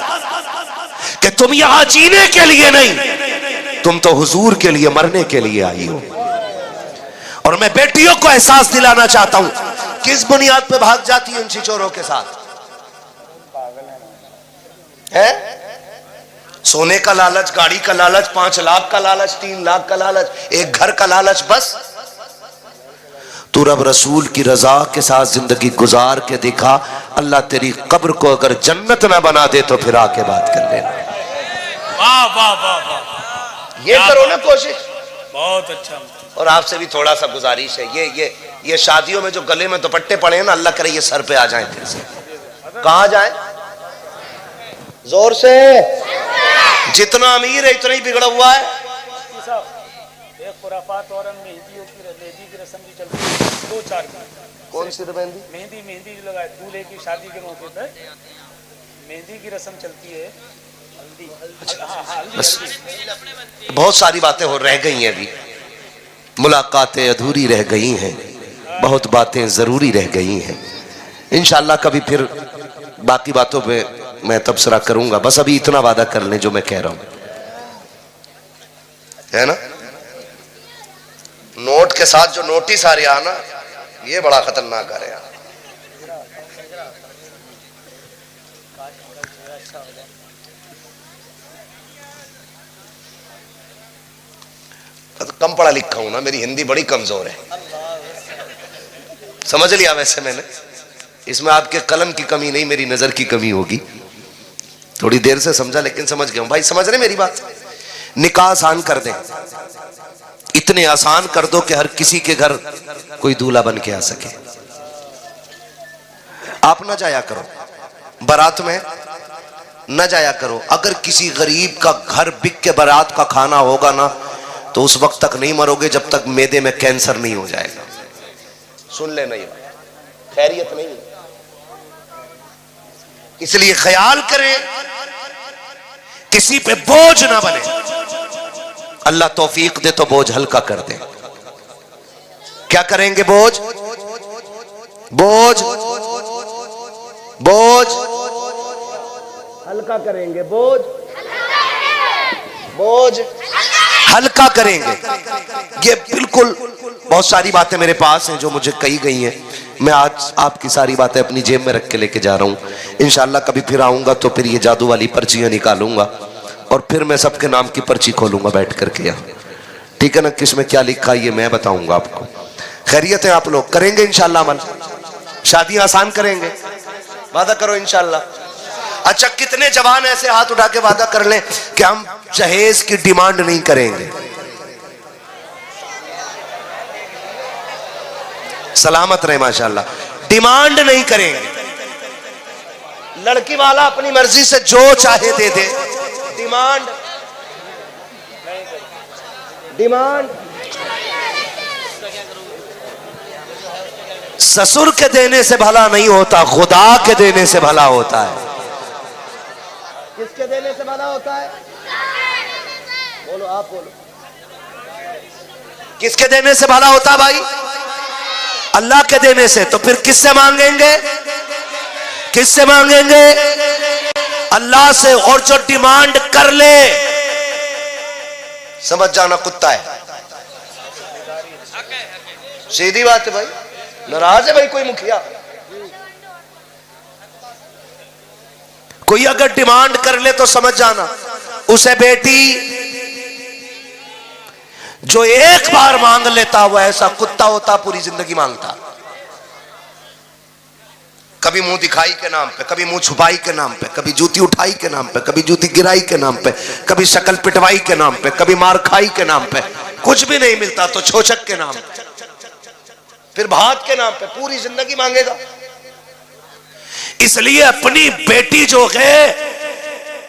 कि तुम यहां जीने के लिए नहीं, तुम तो हुजूर के लिए मरने के लिए आई हो। और मैं बेटियों को एहसास दिलाना चाहता हूं, किस बुनियाद पे भाग जाती है उन छिचोरों के साथ? है सोने का लालच, गाड़ी का लालच, 5 लाख का लालच, 3 लाख का लालच, एक घर का लालच। बस तू रब रसूल की रजा के साथ जिंदगी गुजार के दिखा, अल्लाह तेरी कब्र को अगर जन्नत ना बना दे तो फिर आके बात कर लेना। वाह वाह वाह वाह, ये करो ना कोशिश। बहुत अच्छा। और आपसे भी थोड़ा सा गुजारिश है, ये शादियों में जो गले में दुपट्टे पड़े हैं ना, अल्लाह करे ये सर पे आ जाए फिर से। कहां जाए? जोर से। जितना अमीर है इतना ही बिगड़ा हुआ है। एक खुराफात और मेहंदियों की रस्म भी चलती है, 2-4 की। कौन सी मेहंदी? मेहंदी जो लगाए दूल्हे की शादी के मौके पर मेहंदी की रस्म चलती है। बस बहुत सारी बातें हो रह गई हैं, अभी मुलाकातें अधूरी रह गई हैं, बहुत बातें जरूरी रह गई हैं। इंशाअल्लाह कभी फिर बाकी बातों पे मैं तबसरा करूंगा। बस अभी इतना वादा कर लें जो मैं कह रहा हूं, है ना? नोट के साथ जो नोटिस आ रहा है ना, ये बड़ा खतरनाक आ रहा है। कम पढ़ा लिखा हूं ना, मेरी हिंदी बड़ी कमजोर है, समझ लिया। वैसे मैंने इसमें आपके कलम की कमी नहीं, मेरी नजर की कमी होगी। थोड़ी देर से समझा लेकिन समझ गया हूं। भाई समझ रहे मेरी बात? निकाह आसान कर दें, इतने आसान कर दो कि हर किसी के घर कोई दूल्हा बन के आ सके। आप ना जाया करो बारात में, न जाया करो। अगर किसी गरीब का घर बिक के बारात का खाना होगा ना, तो उस वक्त तक नहीं मरोगे जब तक मैदे में कैंसर नहीं हो जाएगा। सुन लेना, ये खैरियत नहीं है। इसलिए ख्याल करें किसी पे बोझ ना बने। अल्लाह तौफीक दे तो बोझ हल्का कर दे। क्या करेंगे? बोझ बोझ बोझ हल्का करेंगे, बोझ बोझ हल्का करेंगे। ये बिल्कुल, बहुत सारी बातें मेरे पास हैं जो मुझे कही गई हैं। मैं आज आपकी सारी बातें अपनी जेब में रख के लेके जा रहा हूँ। इंशाल्लाह कभी फिर आऊंगा तो फिर ये जादू वाली पर्चियां निकालूंगा और फिर मैं सबके नाम की पर्ची खोलूंगा बैठ करके यहाँ। ठीक है ना? किसमें क्या लिखा ये मैं बताऊंगा आपको। खैरियत है? आप लोग करेंगे इंशाल्लाह अमल? शादियां आसान करेंगे? वादा करो इंशाल्लाह। अच्छा, कितने जवान ऐसे हाथ उठा के वादा कर लें कि हम जहेज की डिमांड नहीं करेंगे? सलामत रहे माशाल्लाह। डिमांड नहीं करेंगे। लड़की वाला अपनी मर्जी से जो चाहे दे दे। डिमांड डिमांड ससुर के देने से भला नहीं होता, खुदा के देने से भला होता है। किसके देने से भला होता है? बोलो, आप बोलो। किसके देने से भला होता है भाई? अल्लाह के देने से। तो फिर किससे मांगेंगे? किससे मांगेंगे? अल्लाह से। और जो डिमांड कर ले, समझ जाना कुत्ता है। सीधी बात है भाई। नाराज है भाई कोई मुखिया? कोई अगर डिमांड कर ले तो समझ जाना उसे बेटी जो एक बार मांग लेता वो ऐसा कुत्ता होता, पूरी जिंदगी मांगता। कभी मुंह दिखाई के नाम पे, कभी मुंह छुपाई के नाम पे, कभी जूती उठाई के नाम पे, कभी जूती गिराई के नाम पे, कभी शक्ल पिटवाई के नाम पे, कभी मार खाई के नाम पे। कुछ भी नहीं मिलता तो छोचक के नाम पे, फिर भात के नाम पे पूरी जिंदगी मांगेगा। इसलिए अपनी बेटी जो है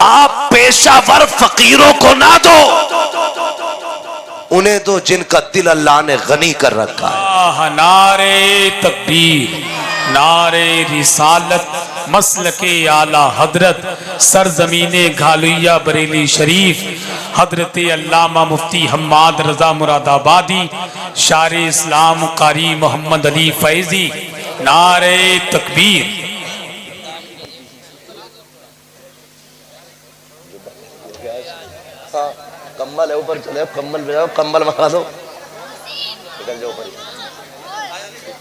आप पेशावर फकीरों को ना दो, उन्हें दो जिनका दिल अल्लाह ने गनी कर रखा है। नारे तकबीर, नारे रिसालत, मसलके आला हजरत, सरजमीने घालुया बरेली शरीफ, हजरत अल्लामा मुफ्ती हम्माद रजा मुरादाबादी, शार इस्लाम कारी मोहम्मद अली फैजी। नारे तकबीर। कम्बल है ऊपर, चले कम्बल पे जाओ, कम्बल मंगा दो, निकल जाओ ऊपर,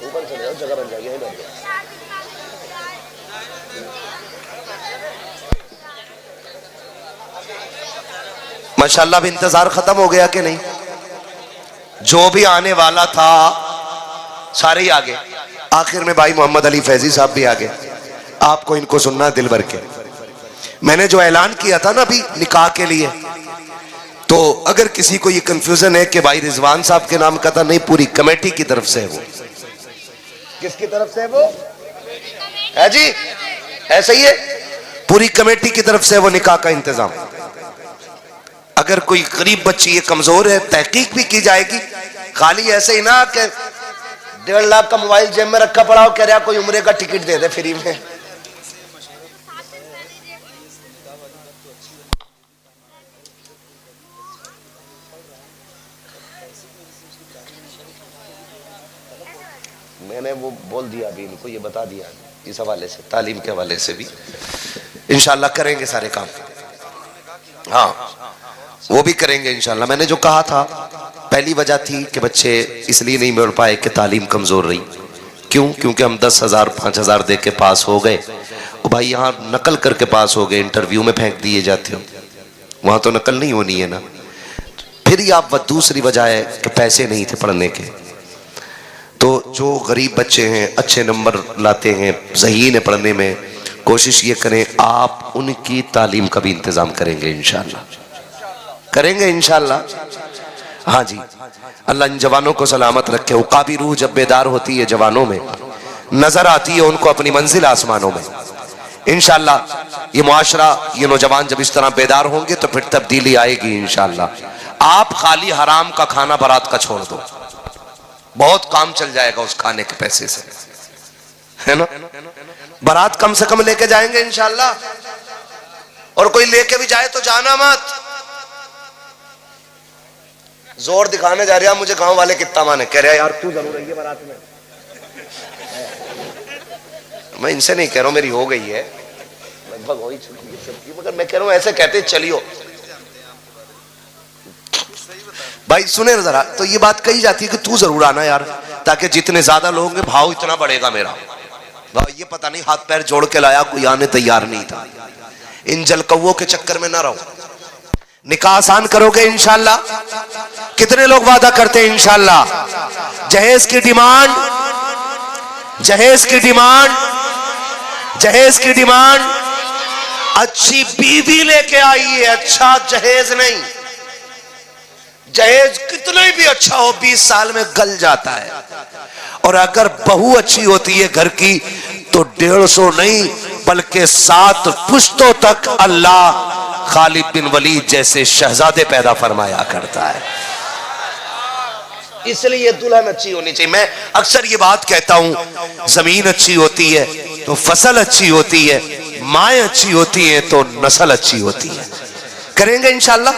ऊपर चले जाओ, जगह बन जाएगी। बैठ जाओ। माशाल्लाह, अब इंतजार खत्म हो गया कि नहीं? जो भी आने वाला था सारे ही आ गए। आखिर में भाई मोहम्मद अली फैजी साहब भी आ गए। आपको इनको सुनना दिल भर के। मैंने जो ऐलान किया था ना अभी निकाह के लिए, तो अगर किसी को ये कंफ्यूजन है कि भाई रिजवान साहब के नाम का था, नहीं, पूरी कमेटी की तरफ से है वो। किसकी तरफ से है वो? है जी, ऐसा ही है, पूरी कमेटी की तरफ से वो निकाह का इंतजाम। अगर कोई गरीब बच्ची ये कमजोर है, तहकीक भी की जाएगी। खाली ऐसे ही ना कि 1.5 लाख का मोबाइल जेब में रखा पड़ा हो, कह रहा कोई उम्रे का टिकट दे दे फ्री में। मैंने वो बोल दिया अभी इनको, ये बता दिया इस हवाले से, तालीम के हवाले से भी इंशाल्लाह करेंगे सारे काम। हाँ, वो भी करेंगे इंशाल्लाह। मैंने जो कहा था, पहली वजह थी कि बच्चे इसलिए नहीं मिल पाए कि तालीम कमजोर रही। क्यों? क्योंकि हम 10,000 5,000 दे के पास हो गए। भाई यहाँ नकल करके पास हो गए, इंटरव्यू में फेंक दिए जाते हो, वहां तो नकल नहीं होनी है ना। फिर ही आप दूसरी वजह है कि पैसे नहीं थे पढ़ने के। तो जो गरीब बच्चे हैं, अच्छे नंबर लाते हैं, ज़हीन है पढ़ने में, कोशिश ये करें आप उनकी तालीम का भी इंतज़ाम करेंगे इंशाल्लाह, करेंगे इंशाल्लाह। हाँ जी, अल्लाह इन जवानों को सलामत रखे। उकाबी रूह जब बेदार होती है जवानों में, नजर आती है उनको अपनी मंजिल आसमानों में। इंशाल्लाह ये मुआशरा, ये नौजवान जब इस तरह बेदार होंगे तो फिर तब्दीली आएगी इंशाल्लाह। आप खाली हराम का खाना बारात का छोड़ दो, बहुत काम चल जाएगा उस खाने के पैसे से, है ना। बारात कम से कम लेके जाएंगे इंशाल्लाह, और कोई लेके भी जाए तो जाना मत। जोर दिखाने जा रहा मुझे गांव वाले कितना माने, कह रहा यार तू जरूर रही है बारात में। मैं इनसे नहीं कह रहा हूं, मेरी हो गई है लगभग, हो ही चुकी है सबकी, मगर मैं कह रहा हूं ऐसे कहते चलियो। भाई सुने जरा, तो ये बात कही जाती है कि तू जरूर आना यार, ताकि जितने ज्यादा लोग होंगे भाव इतना बढ़ेगा मेरा। भाई ये पता नहीं हाथ पैर जोड़ के लाया, कोई आने तैयार नहीं था। इन जलकौओं के चक्कर में ना रहो, निकाह आसान करोगे इंशाल्लाह। कितने लोग वादा करते हैं इंशाल्लाह। जहेज की डिमांड, जहेज की डिमांड, जहेज की डिमांड, अच्छी बीवी लेके आइए, अच्छा जहेज नहीं। जहेज कितना भी अच्छा हो 20 साल में गल जाता है, और अगर बहू अच्छी होती है घर की तो 150 नहीं बल्कि 7 पुश्तों तक अल्लाह खालिद बिन वलीद जैसे शहजादे पैदा फरमाया करता है। इसलिए दुल्हन अच्छी होनी चाहिए। मैं अक्सर ये बात कहता हूं, जमीन अच्छी होती है तो फसल अच्छी होती है, माएँ अच्छी होती हैं तो नस्ल अच्छी होती है। करेंगे इंशाल्लाह।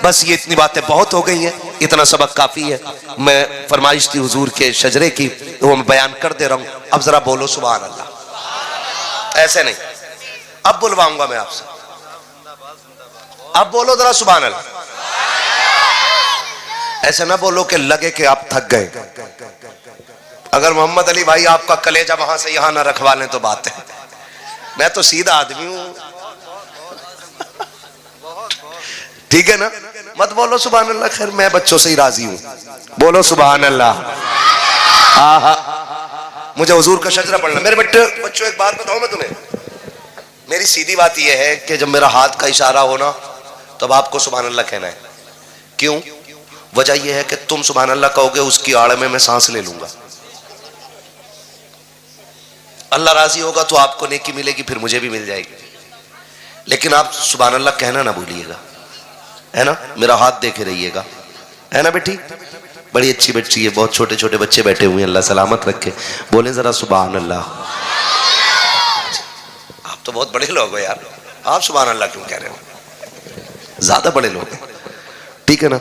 बस ये इतनी बातें बहुत हो गई हैं, इतना सबक काफी है। मैं फरमाइश थी हुजूर के शजरे की, वो मैं बयान कर दे रहा हूं। अब जरा बोलो सुभान अल्लाह। ऐसे नहीं, अब बुलवाऊंगा मैं आपसे, अब बोलो जरा सुभान अल्लाह। ऐसे ना बोलो कि लगे कि आप थक गए। अगर मोहम्मद अली भाई आपका कलेजा वहां से यहां ना रखवा लें तो बात है। मैं तो सीधा आदमी हूं, ठीक है ना। मत बोलो सुभान अल्लाह, खैर मैं बच्चों से ही राजी हूं। बोलो सुभान अल्लाह। मुझे हुजूर का शजरा पढ़ना। मेरे बच्चों एक बात बताऊं मैं तुम्हें, मेरी सीधी बात यह है कि जब मेरा हाथ का इशारा हो ना तब आपको सुभान अल्लाह कहना है। क्यों? वजह यह है कि तुम सुभान अल्लाह कहोगे, उसकी आड़ में मैं सांस ले लूंगा। अल्लाह राजी होगा तो आपको नेकी मिलेगी, फिर मुझे भी मिल जाएगी। लेकिन आप सुभान अल्लाह कहना ना भूलिएगा, है ना। मेरा हाथ देखे रहिएगा, है ना बेटी। बड़ी अच्छी बच्ची है, बहुत छोटे छोटे बच्चे बैठे हुए हैं, अल्लाह सलामत रखे। बोले जरा सुभान अल्लाह। आप तो बहुत बड़े लोग हो यार, आप सुभान अल्लाह क्यों कह रहे हो? ज्यादा बड़े लोग हैं, ठीक है ना।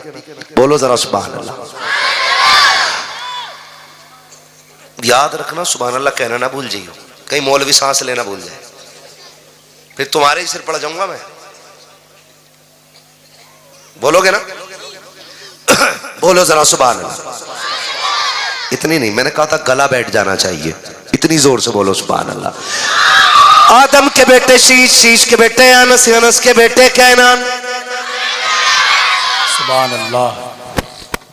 बोलो जरा सुभान अल्लाह। याद रखना सुभान अल्लाह कहना ना भूल जाइए, कहीं मौलवी सांस लेना भूल जाए, फिर तुम्हारे ही सिर पड़ जाऊंगा मैं। बोलोगे ना? बोलो जरा सुभान अल्लाह। इतनी नहीं, मैंने कहा था गला बैठ जाना चाहिए, इतनी जोर से बोलो सुभान अल्लाह। आदम के बेटे शीश, शीश के बेटे अनस, अनस के बेटे कैनान। सुभान अल्लाह।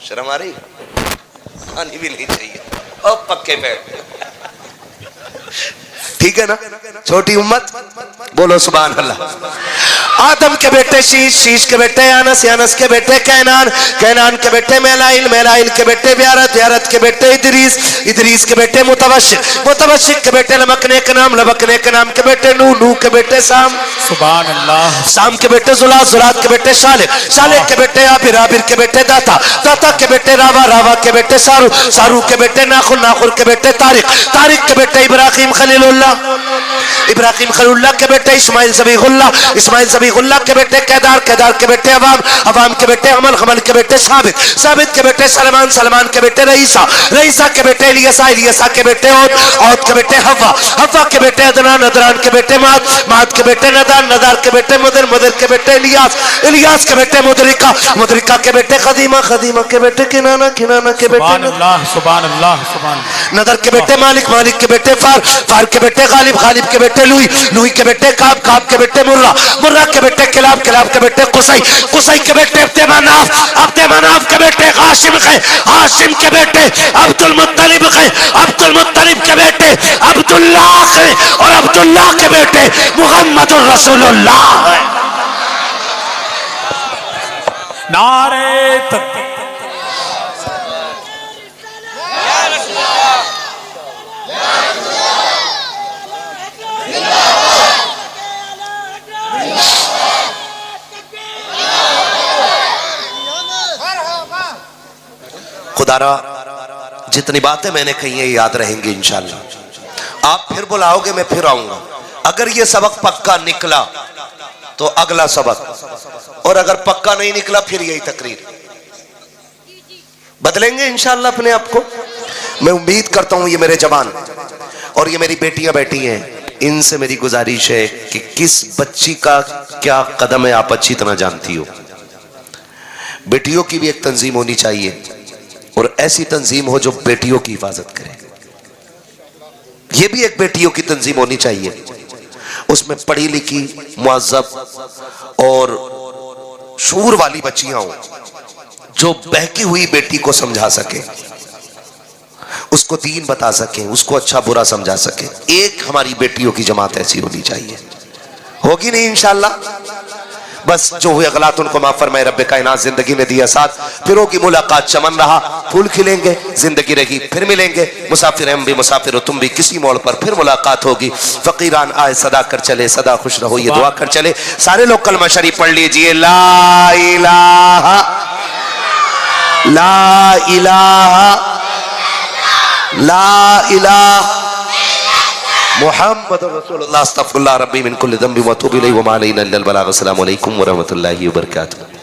शर्म आ रही? आनी भी नहीं चाहिए, अब पक्के बैठ, ठीक है ना। छोटी उम्मत, बोलो सुभान अल्लाह। आदम के बेटे शीश, शीश के बेटे अनस, अनस के बेटे कैनान, कैनान के बेटे मेलाइल, मेलाइल के बेटे ब्यारत, ब्यारत के बेटे इदरीस, इदरीस के बेटे मुतवशिक, मुतवशिक के बेटे लबकने के नाम, लबकने के नाम के बेटे नूह, नूह के बेटे साम, सुभान अल्लाह। साम के बेटे जुलात, जुलात के बेटे शालिक, शालिक के बेटे आबिर, आबिर के बेटे दाता, दाता के बेटे रावा, रावा के बेटे सारू, सारू के बेटे नाखुर, नाखुर के बेटे तारिक, तारिक के बेटे इब्राहिम खलीलुल्लाह, इब्राहिम खलीलुल्लाह के बेटे इस्माइल ज़बीहुल्लाह, इस्माइल ज़बीहुल्लाह के बेटे केदार, केदार के बेटे अवाम, अवाम के बेटे अमल, अमल के बेटे साबित, साबित के बेटे सलमान, सलमान के बेटे रईसा, रईसा के बेटे इलियसा, इलियसा के बेटे औद, औद के बेटे हवा, हवा के बेटे अदनान, अदनान के बेटे माद, माद के बेटे नदार, नदार के बेटे मुदर, मुदर के बेटे इलियास, इलियास के बेटे मुदरिका, मुदरिका के बेटे खदीमा, खदीमा के बेटे किनाना, किनाना के बेटे सुभान अल्लाह, सुभान अल्लाह, सुभान। नदर के बेटे मालिक, मालिक के बेटे फार, फार के बेटे गालिब, गालिब के बेटे लुई, लुई के बेटे काब, काब के बेटे मुर्रा, मुर्रा के बेटे किलाब, किलाब के बेटे कुसई, कुसई के बेटे अब्दे मनाफ, अब्दे मनाफ के बेटे हाशिम है, हाशिम के बेटे अब्दुल मुत्तलिब है, अब्दुल मुत्तलिब के बेटे अब्दुल्लाह है, और अब्दुल्लाह के बेटे मुहम्मदुर रसूलुल्लाह है। नारे तकबीर। खुदारा जितनी बातें मैंने कही है याद रहेंगी इंशाल्लाह। आप फिर बुलाओगे मैं फिर आऊंगा। अगर ये सबक पक्का निकला तो अगला सबक, और अगर पक्का नहीं निकला फिर यही तकरीर। बदलेंगे इंशाअल्लाह अपने आप को। मैं उम्मीद करता हूं ये मेरे जवान और ये मेरी बेटियां बैठी हैं, इनसे मेरी गुजारिश है कि किस बच्ची का क्या कदम है आप अच्छी तरह जानती हो। बेटियों की भी एक तंजीम होनी चाहिए और ऐसी तंजीम हो जो बेटियों की हिफाजत करे। ये भी एक बेटियों की तंजीम होनी चाहिए, उसमें पढ़ी लिखी मुअज़्ज़ब और शूर वाली बच्चियां हो जो बहकी हुई बेटी को समझा सके, उसको दीन बता सके, उसको अच्छा बुरा समझा सके। एक हमारी बेटियों की जमात ऐसी होनी चाहिए। होगी नहीं इंशाअल्लाह। बस जो हुए गलत उनको माफ फरमाए रब्ब कायनात। जिंदगी में दिया साथ, फिर होगी मुलाकात, चमन रहा, फूल खिलेंगे, जिंदगी रही, फिर मिलेंगे। मुसाफिर हम भी मुसाफिर हो तुम भी, किसी मोड़ पर फिर मुलाकात होगी। फकीरान आए सदा कर चले, सदा खुश रहो ये दुआ कर चले। सारे लोग कलमा शरीफ पढ़ लीजिए। ला इलाहा ला इलाहा ला इलाहा मुहम्मद रसूलुल्लाह अस्तगफिरुल्लाह रब्बी मिन कुल्लि ज़ंबि व अतूबु इलैहि व मा अलैना इल्लल बलाग। अस्सलामु अलैकुम व रहमतुल्लाहि व बरकातुहू।